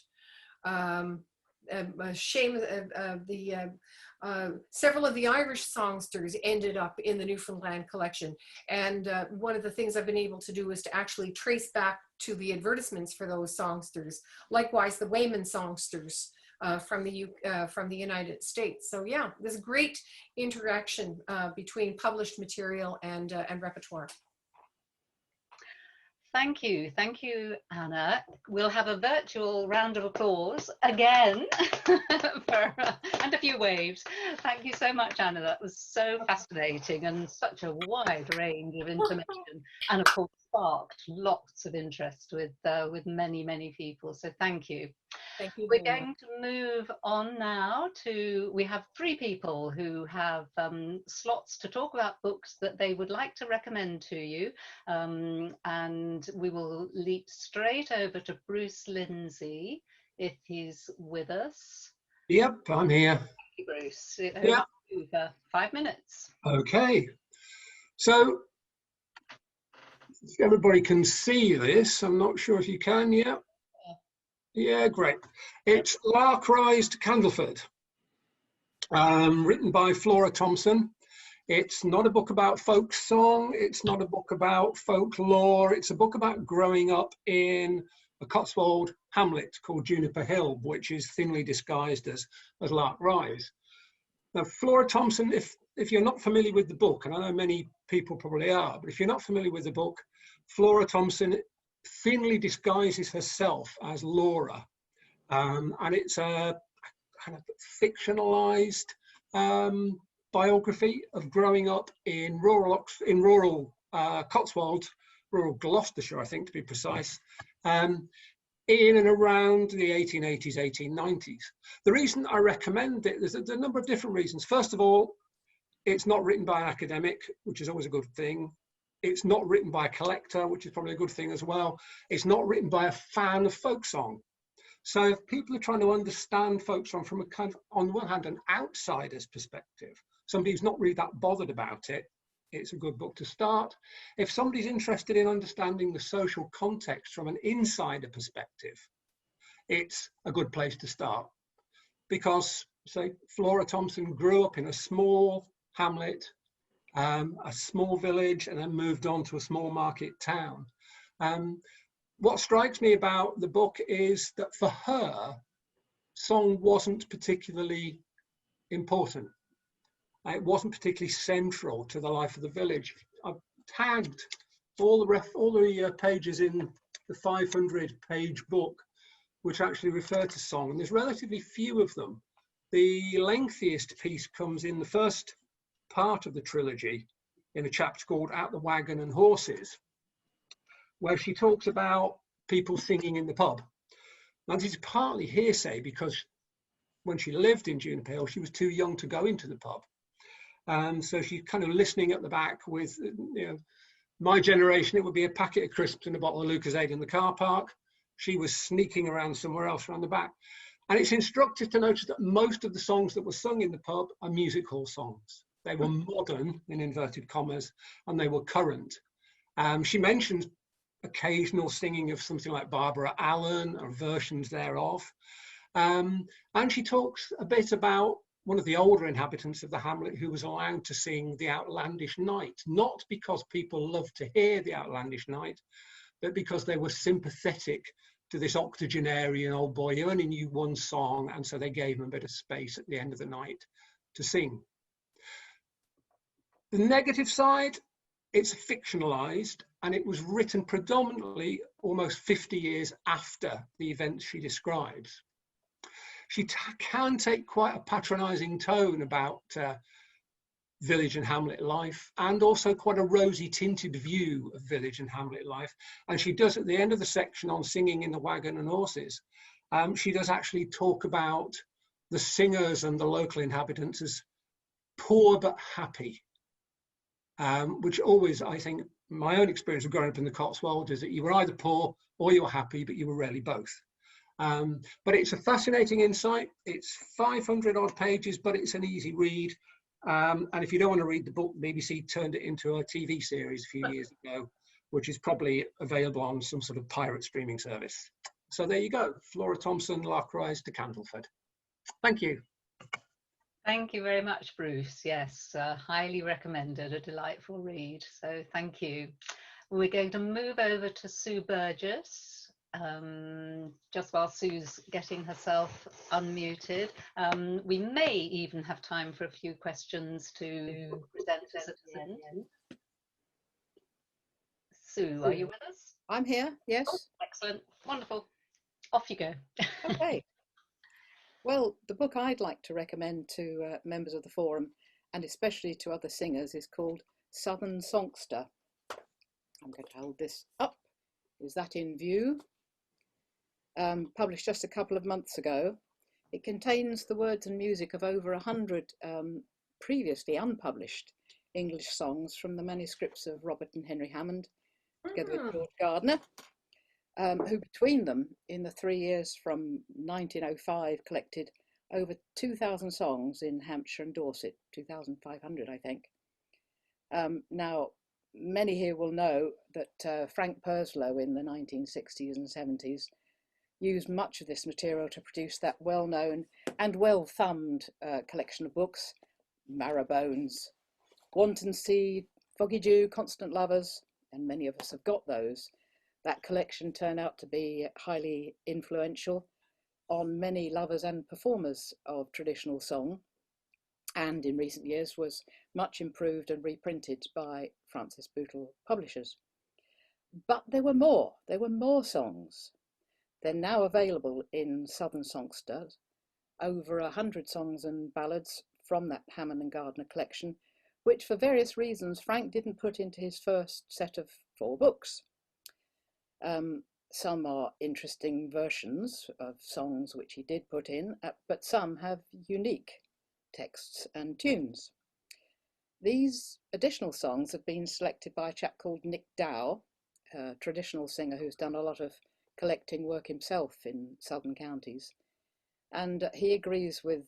Several of the Irish songsters ended up in the Newfoundland collection. And one of the things I've been able to do is to actually trace back to the advertisements for those songsters. Likewise, the Wayman songsters from the United States. So yeah, there's great interaction between published material and repertoire. Thank you, Anna. We'll have a virtual round of applause again and a few waves. Thank you so much, Anna. That was so fascinating and such a wide range of information, and of course sparked lots of interest with many people. So thank you. Thank you. We're going to move on now to, we have 3 people who have slots to talk about books that they would like to recommend to you. And we will leap straight over to Bruce Lindsay if he's with us. Yep, I'm here. Thank you, Bruce. Yeah. For 5 minutes. Okay. So if everybody can see this. I'm not sure if you can. Yeah. Yeah, great. It's Lark Rise to Candleford, written by Flora Thompson. It's not a book about folk song. It's not a book about folklore. It's a book about growing up in a Cotswold hamlet called Juniper Hill, which is thinly disguised as Lark Rise. Now, Flora Thompson, if you're not familiar with the book, and I know many people probably are, but if you're not familiar with the book, Flora Thompson thinly disguises herself as Laura, and it's a kind of fictionalized biography of growing up in rural Cotswold, rural Gloucestershire, I think to be precise, in and around the 1880s, 1890s. The reason I recommend it, there's a number of different reasons. First of all, it's not written by an academic, which is always a good thing. It's not written by a collector, which is probably a good thing as well. It's not written by a fan of folk song. So if people are trying to understand folk song from a kind of, on the one hand, an outsider's perspective, somebody who's not really that bothered about it, it's a good book to start. If somebody's interested in understanding the social context from an insider perspective, it's a good place to start. Because, say, Flora Thompson grew up in a small hamlet, a small village, and then moved on to a small market town. What strikes me about the book is that for her, song wasn't particularly important. It wasn't particularly central to the life of the village. I've tagged all the pages in the 500-page book which actually refer to song, and there's relatively few of them. The lengthiest piece comes in the first part of the trilogy in a chapter called Out the Wagon and Horses, where she talks about people singing in the pub. Now, this is partly hearsay because when she lived in Juniper Hill, she was too young to go into the pub. So she's kind of listening at the back with, you know, my generation, it would be a packet of crisps and a bottle of Lucozade in the car park. She was sneaking around somewhere else around the back. And it's instructive to notice that most of the songs that were sung in the pub are music hall songs. They were modern, in inverted commas, and they were current. She mentions occasional singing of something like Barbara Allen or versions thereof. And she talks a bit about one of the older inhabitants of the hamlet who was allowed to sing the Outlandish Night, not because people loved to hear the Outlandish Night, but because they were sympathetic to this octogenarian old boy who only knew one song, and so they gave him a bit of space at the end of the night to sing. The negative side, it's fictionalized, and it was written predominantly almost 50 years after the events she describes. She can take quite a patronizing tone about village and hamlet life, and also quite a rosy tinted view of village and hamlet life. And she does, at the end of the section on singing in the wagon and horses, she does actually talk about the singers and the local inhabitants as poor but happy, which always, I think, my own experience of growing up in the Cotswolds is that you were either poor or you were happy, but you were rarely both. But it's a fascinating insight. It's 500 odd pages, but it's an easy read. And if you don't want to read the book, BBC turned it into a TV series a few years ago, which is probably available on some sort of pirate streaming service. So there you go, Flora Thompson, Lark Rise to Candleford. Thank you. Thank you very much, Bruce. Yes, highly recommended, a delightful read. So thank you. We're going to move over to Sue Burgess. Just while Sue's getting herself unmuted, we may even have time for a few questions to presenters at the end. Sue, are you with us? I'm here, yes. Oh, excellent, wonderful. Off you go. Okay. Well, the book I'd like to recommend to members of the forum, and especially to other singers, is called Southern Songster. I'm going to hold this up. Is that in view? Published just a couple of months ago. It contains the words and music of over 100 previously unpublished English songs from the manuscripts of Robert and Henry Hammond, together with George Gardner, who between them, in the 3 years from 1905, collected over 2,000 songs in Hampshire and Dorset, 2,500, I think. Now, many here will know that Frank Purslow in the 1960s and 70s used much of this material to produce that well-known and well-thumbed collection of books, Marrowbones, Wanton Seed, Foggy Dew, Constant Lovers, and many of us have got those. That collection turned out to be highly influential on many lovers and performers of traditional song, and in recent years was much improved and reprinted by Francis Bootle publishers. But there were more songs. They're now available in Southern Songster, over 100 songs and ballads from that Hammond and Gardner collection, which for various reasons Frank didn't put into his first set of 4 books. Some are interesting versions of songs which he did put in, but some have unique texts and tunes. These additional songs have been selected by a chap called Nick Dow, a traditional singer who's done a lot of collecting work himself in southern counties. And he agrees with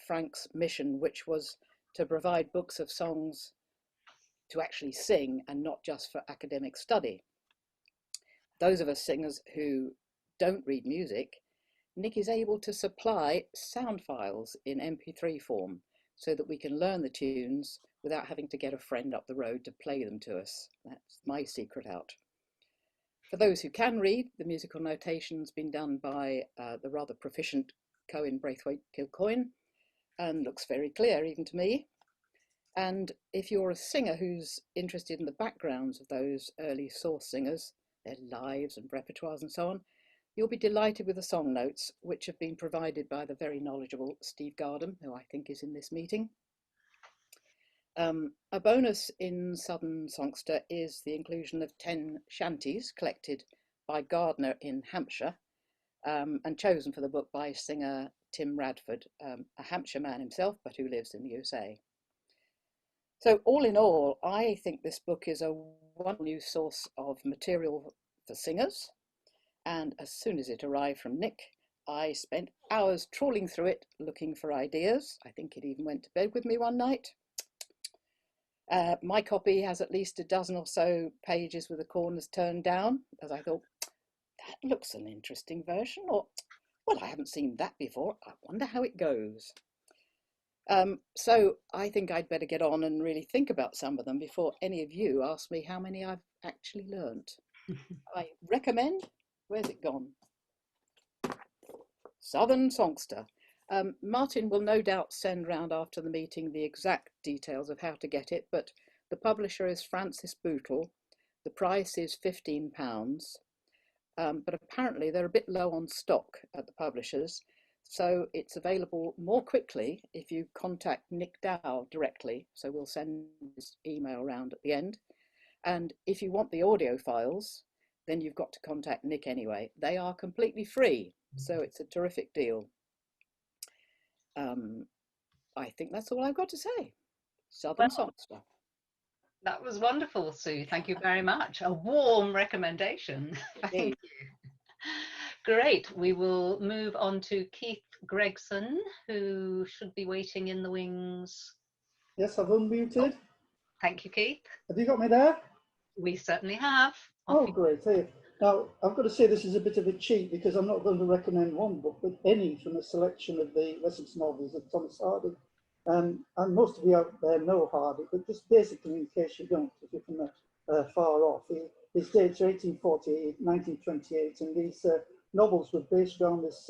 Frank's mission, which was to provide books of songs to actually sing and not just for academic study. Those of us singers who don't read music, Nick is able to supply sound files in MP3 form so that we can learn the tunes without having to get a friend up the road to play them to us. That's my secret out. For those who can read, the musical notation's been done by the rather proficient Cohen Braithwaite Kilcoyne and looks very clear even to me. And if you're a singer who's interested in the backgrounds of those early source singers, their lives and repertoires and so on, you'll be delighted with the song notes, which have been provided by the very knowledgeable Steve Gardam, who I think is in this meeting. A bonus in Southern Songster is the inclusion of 10 shanties collected by Gardner in Hampshire and chosen for the book by singer Tim Radford, a Hampshire man himself, but who lives in the USA. So all in all, I think this book is a wonderful new source of material for singers. And as soon as it arrived from Nick, I spent hours trawling through it, looking for ideas. I think it even went to bed with me one night. My copy has at least a dozen or so pages with the corners turned down, as I thought, that looks an interesting version, or, well, I haven't seen that before. I wonder how it goes. So I think I'd better get on and really think about some of them before any of you ask me how many I've actually learnt. I recommend, where's it gone? Southern Songster. Martin will no doubt send round after the meeting the exact details of how to get it, but the publisher is Francis Bootle. The price is £15, but apparently they're a bit low on stock at the publishers, so it's available more quickly if you contact Nick Dow directly, so we'll send his email around at the end. And if you want the audio files, then you've got to contact Nick anyway. They are completely free, so it's a terrific deal. I think that's all I've got to say. Southern Songster. That was wonderful, Sue. Thank you very much. A warm recommendation. Thank you. Great. We will move on to Keith Gregson, who should be waiting in the wings. Yes, I've unmuted. Thank you, Keith. Have you got me there? We certainly have. Oh, great. Here. Now, I've got to say this is a bit of a cheat because I'm not going to recommend one book, but any from a selection of the Wessex novels of Thomas Hardy. And most of you out there know Hardy, but just basically, in case you don't, if you're from far off, his dates are 1848, 1928, and these novels were based around this,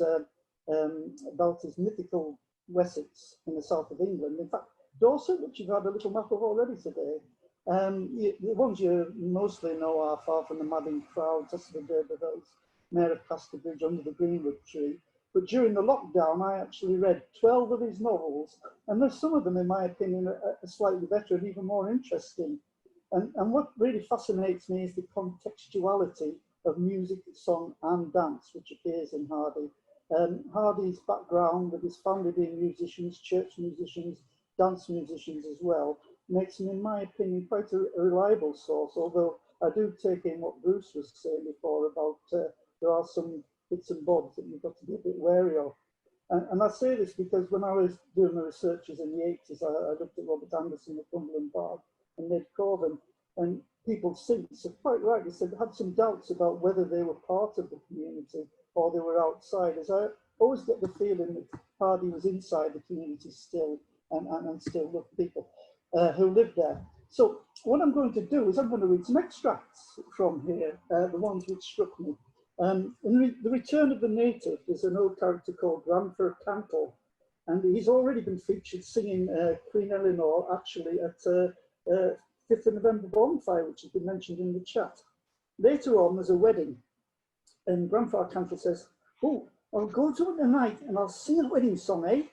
about his mythical Wessex in the south of England. In fact, Dorset, which you've had a little map of already today, the ones you mostly know are Far from the Madding Crowd, Test of the D'Urbervilles, Mayor of Casterbridge, Under the Greenwood Tree. But during the lockdown, I actually read 12 of his novels, and there's some of them, in my opinion, are slightly better and even more interesting. And what really fascinates me is the contextuality of music, song, and dance, which appears in Hardy. Hardy's background, with his family being musicians, church musicians, dance musicians as well, makes him, in my opinion, quite a reliable source, although I do take in what Bruce was saying before about there are some bits and bobs that you've got to be a bit wary of. And I say this because when I was doing my researches in the 80s, I looked at Robert Anderson at Cumberland Park and Ned Corbin, And people since have quite rightly said had some doubts about whether they were part of the community or they were outside. As I always get the feeling that Hardy was inside the community still and still loved people who lived there. So what I'm going to do is I'm going to read some extracts from here, the ones which struck me. In The Return of the Native, there's an old character called Grandfer Cantle, and he's already been featured singing Queen Eleanor actually at 5th of November bonfire, which has been mentioned in the chat. Later on, there's a wedding, and Grandfather Cantle says, "Oh, I'll go to it tonight and I'll sing a wedding song, eh?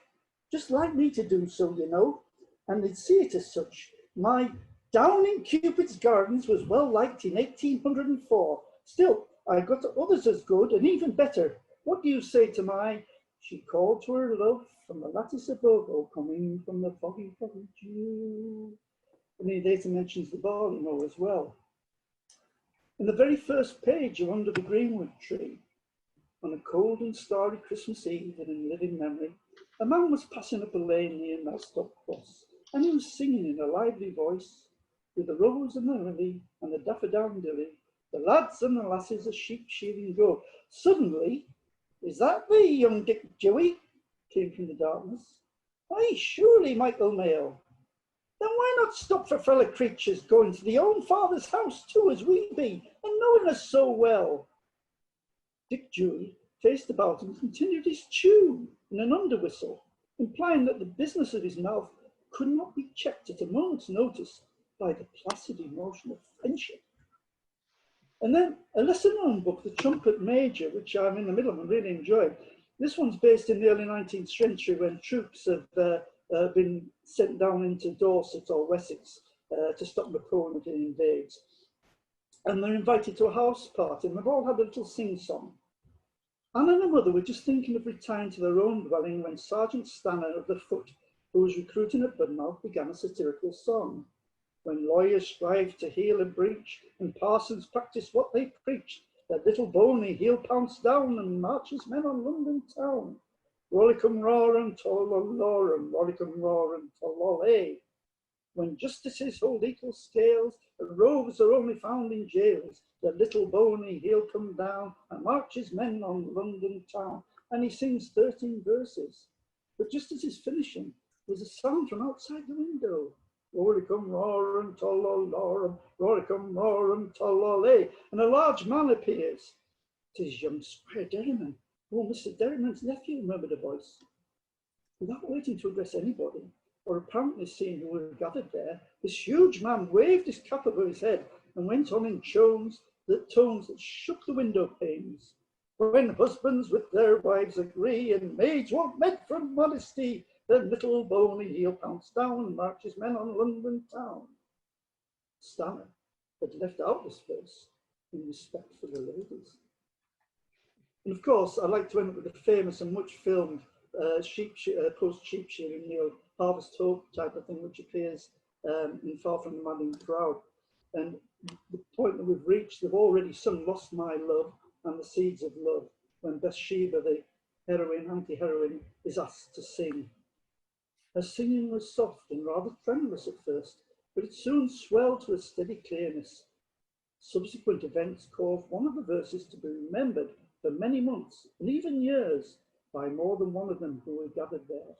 Just like me to do so, you know." And they'd see it as such. My Down in Cupid's Gardens was well liked in 1804. Still, I got others as good and even better. What do you say to my "She called to her love from the lattice above, oh, coming from the foggy, foggy dew"? And he later mentions the barley mow as well. In the very first page of Under the Greenwood Tree, on a cold and starry Christmas Eve and in living memory, a man was passing up a lane near Mellstock Cross, and he was singing in a lively voice, "With the rose and the lily and the daffodilly, the lads and the lasses a sheep shearing go." Suddenly, "Is that thee, young Dick Dewey?" came from the darkness. "Aye, surely, Michael Mayo." "Then why not stop for fellow creatures going to the own father's house too, as we be, and knowing us so well?" Dick Dewey faced about and continued his tune in an under whistle, implying that the business of his mouth could not be checked at a moment's notice by the placid emotion of friendship. And then a lesser-known book, The Trumpet Major, which I'm in the middle of and really enjoyed. This one's based in the early 19th century when troops have been sent down into Dorset or Wessex to stop Napoleon as he invades. And they're invited to a house party, and they've all had a little sing-song. Anne and her mother were just thinking of retiring to their own dwelling when Sergeant Stanner of the Foot, who was recruiting at Budmouth, began a satirical song. "When lawyers strive to heal a breach and parsons practice what they preach, that little bony heel pounce down and marches men on London town. Rollicum roarum, tololorum, rollicum roarum, tolole. When justices hold equal scales, and rogues are only found in jails, the little bony heel come down and marches men on London town." And he sings 13 verses. But just as he's finishing, there's a sound from outside the window. "Rollicum roarum, tololorum, rollicum roarum, tolole." And a large man appears. "'Tis young Squire Derriman. Oh, Mr. Derriman's nephew," murmured a voice. Without waiting to address anybody, or apparently seeing who were gathered there, this huge man waved his cap over his head and went on in tones that shook the window panes. "When husbands with their wives agree, and maids won't mend from modesty, then little bony heel pounce down and marches men on London town." Stanner had left out this verse in respect for the ladies. And of course, I'd like to end up with the famous and much filmed post-sheep shearing, Harvest Hope type of thing, which appears in Far From the Madding Crowd. And the point that we've reached, they've already sung "Lost My Love" and "The Seeds of Love" when Bathsheba, the heroine, anti-heroine, is asked to sing. Her singing was soft and rather tremulous at first, but it soon swelled to a steady clearness. Subsequent events caused one of the verses to be remembered for many months and even years by more than one of them who were gathered there.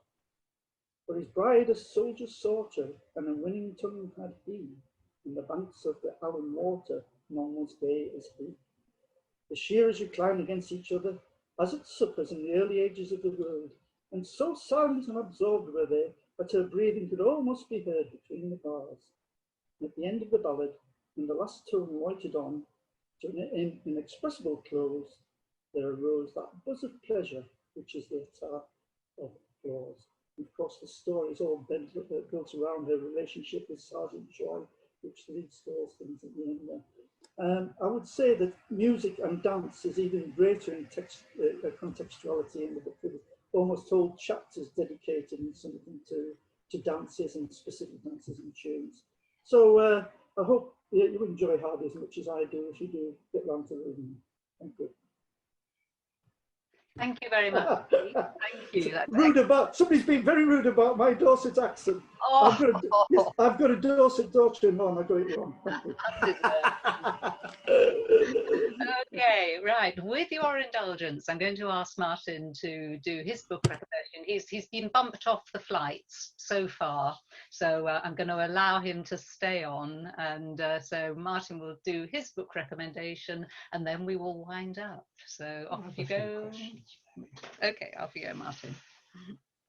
"For his bride a soldier sought her, and a winning tongue had he. In the banks of the Allen water, none was gay as he." The shearers reclined against each other, as at suppers in the early ages of the world, and so silent and absorbed were they that her breathing could almost be heard between the bars. And at the end of the ballad, when the last tone loitered on to an inexpressible close, there arose that buzz of pleasure which is the attack of applause. And of course, the story is all built around her relationship with Sergeant Joy, which leads to those things at the end there. I would say that music and dance is even greater in contextuality in the book. There's almost whole chapters dedicated in some of them to dances and specific dances and tunes. So I hope you enjoy Hardy as much as I do if you do get round to reading. Thank you. Thank you very much. Thank you. That's Rude about, somebody's been very rude about my Dorset accent. Oh. I've got a Dorset daughter-in-law and I got it wrong. Thank you. Okay, right. With your indulgence, I'm going to ask Martin to do his book recommendation. He's been bumped off the flights so far, so I'm going to allow him to stay on, and so Martin will do his book recommendation, and then we will wind up. So off you go. Okay, off you go, Martin.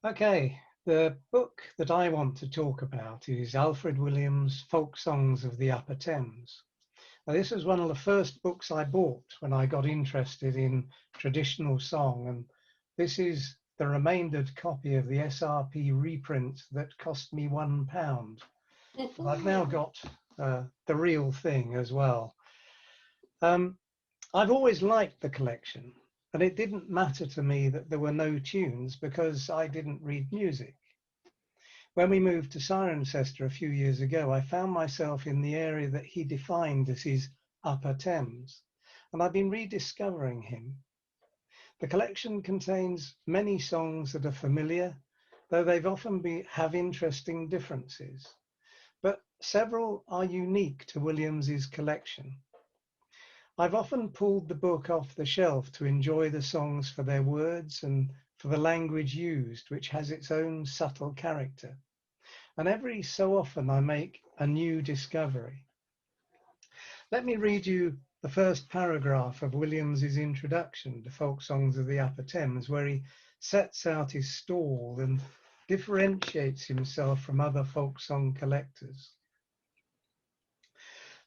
Okay, the book that I want to talk about is Alfred Williams' Folk Songs of the Upper Thames. Now, this was one of the first books I bought when I got interested in traditional song, and this is the remaindered copy of the SRP reprint that cost me £1. But I've now got the real thing as well. I've always liked the collection, and it didn't matter to me that there were no tunes because I didn't read music. When we moved to Cirencester a few years ago, I found myself in the area that he defined as his Upper Thames, and I've been rediscovering him. The collection contains many songs that are familiar, though they've often have interesting differences, but several are unique to Williams's collection. I've often pulled the book off the shelf to enjoy the songs for their words and for the language used, which has its own subtle character. And every so often I make a new discovery. Let me read you the first paragraph of Williams's introduction to Folk Songs of the Upper Thames, where he sets out his stall and differentiates himself from other folk song collectors.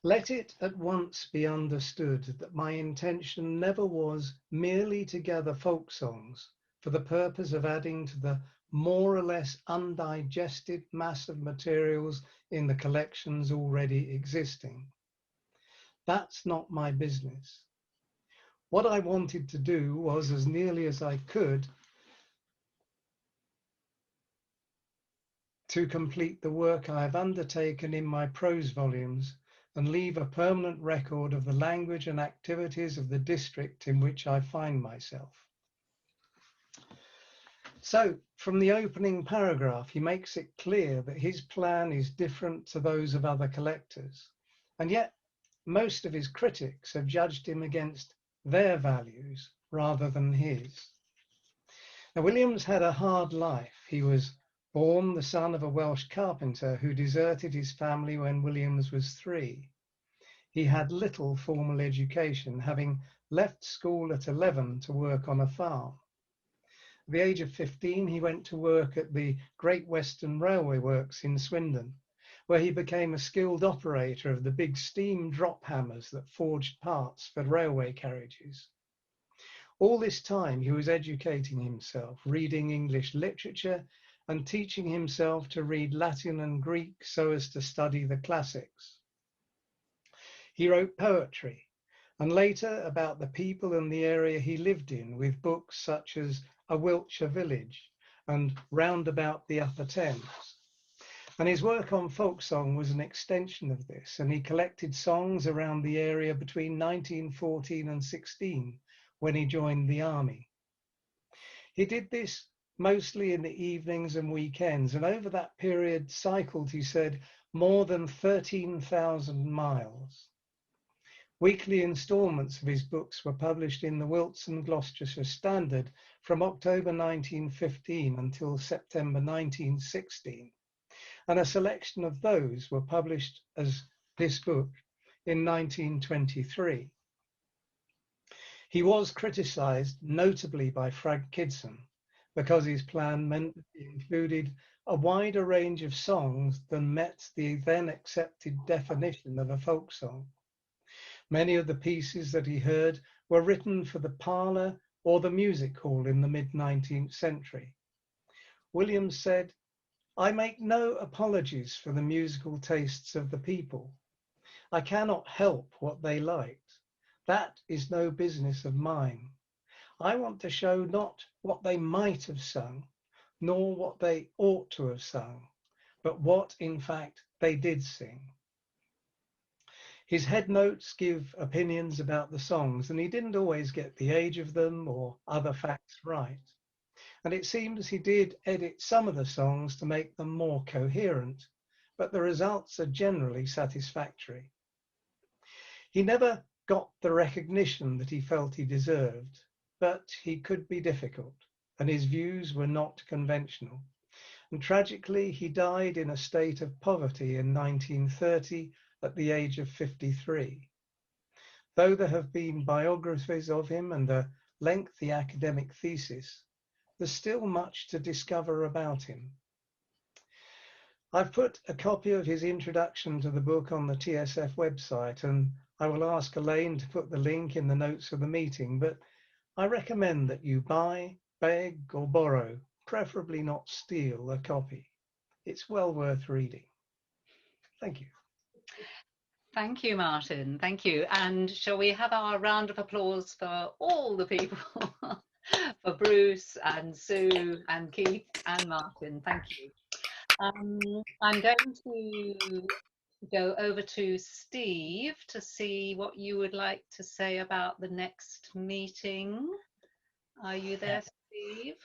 Let it at once be understood that my intention never was merely to gather folk songs for the purpose of adding to the more or less undigested mass of materials in the collections already existing. That's not my business. What I wanted to do was, as nearly as I could, to complete the work I have undertaken in my prose volumes and leave a permanent record of the language and activities of the district in which I find myself. So, from the opening paragraph, he makes it clear that his plan is different to those of other collectors, and yet most of his critics have judged him against their values rather than his. Now, Williams had a hard life. He was born the son of a Welsh carpenter who deserted his family when Williams was 3. He had little formal education, having left school at 11 to work on a farm. At the age of 15, he went to work at the Great Western Railway Works in Swindon, where he became a skilled operator of the big steam drop hammers that forged parts for railway carriages. All this time, he was educating himself, reading English literature, and teaching himself to read Latin and Greek so as to study the classics. He wrote poetry, and later about the people and the area he lived in, with books such as A Wiltshire Village and Round About the Upper Thames. And his work on folk song was an extension of this, and he collected songs around the area between 1914 and 16 when he joined the army. He did this mostly in the evenings and weekends, and over that period cycled, he said, more than 13,000 miles. Weekly instalments of his books were published in the Wilts and Gloucestershire Standard from October 1915 until September 1916, and a selection of those were published as this book in 1923. He was criticised, notably by Frank Kidson, because his plan meant that it included a wider range of songs than met the then accepted definition of a folk song. Many of the pieces that he heard were written for the parlour or the music hall in the mid-19th century. Williams said, "I make no apologies for the musical tastes of the people. I cannot help what they liked. That is no business of mine. I want to show not what they might have sung, nor what they ought to have sung, but what, in fact, they did sing." His head notes give opinions about the songs, and he didn't always get the age of them or other facts right. And it seems he did edit some of the songs to make them more coherent, but the results are generally satisfactory. He never got the recognition that he felt he deserved, but he could be difficult, and his views were not conventional. And tragically, he died in a state of poverty in 1930 at the age of 53. Though there have been biographies of him and a lengthy academic thesis, there's still much to discover about him. I've put a copy of his introduction to the book on the TSF website, and I will ask Elaine to put the link in the notes of the meeting, but I recommend that you buy, beg, or borrow, preferably not steal, a copy. It's well worth reading. Thank you. Thank you, Martin. Thank you. And shall we have our round of applause for all the people, for Bruce and Sue and Keith and Martin. Thank you. I'm going to go over to Steve to see what you would like to say about the next meeting. Are you there, Steve?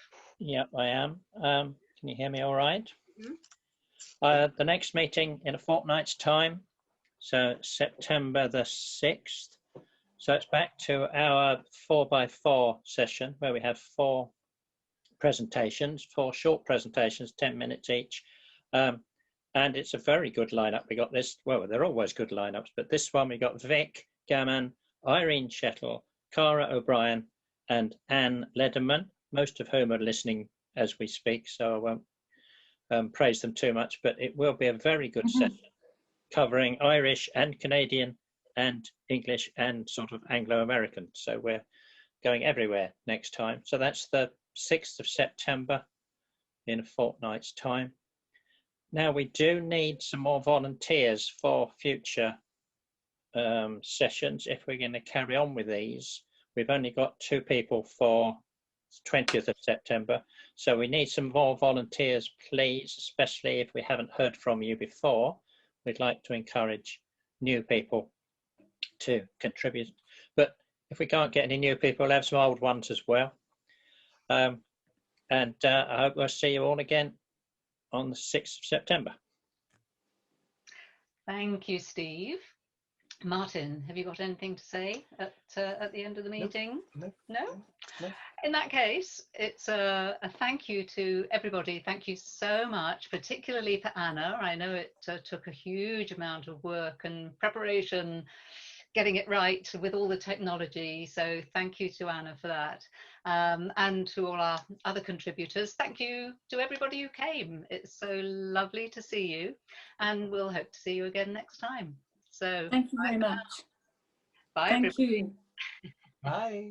Yep, I am. Can you hear me all right? Mm-hmm. The next meeting in a fortnight's time, so September the 6th. So it's back to our 4x4 session where we have 4 presentations, 4 short presentations, 10 minutes each. And it's a very good lineup. We got this, well, they're always good lineups, but this one we got Vic Gammon, Irene Shettle, Cara O'Brien, and Anne Lederman, most of whom are listening as we speak, so I won't praise them too much, but it will be a very good session covering Irish and Canadian and English and sort of Anglo-American. So we're going everywhere next time. So that's the 6th of September in a fortnight's time. Now we do need some more volunteers for future sessions if we're going to carry on with these. We've only got 2 people for 20th of September, so we need some more volunteers, please, especially if we haven't heard from you before. We'd like to encourage new people to contribute, but if we can't get any new people, we'll have some old ones as well. I hope we'll see you all again on the 6th of September. Thank you, Steve. Martin, have you got anything to say at the end of the meeting? No? In that case, it's a thank you to everybody. Thank you so much, particularly for Anna. I know it took a huge amount of work and preparation getting it right with all the technology. So thank you to Anna for that. And to all our other contributors, thank you to everybody who came. It's so lovely to see you, and we'll hope to see you again next time. So thank you very much. Bye, thank everybody. you. Bye.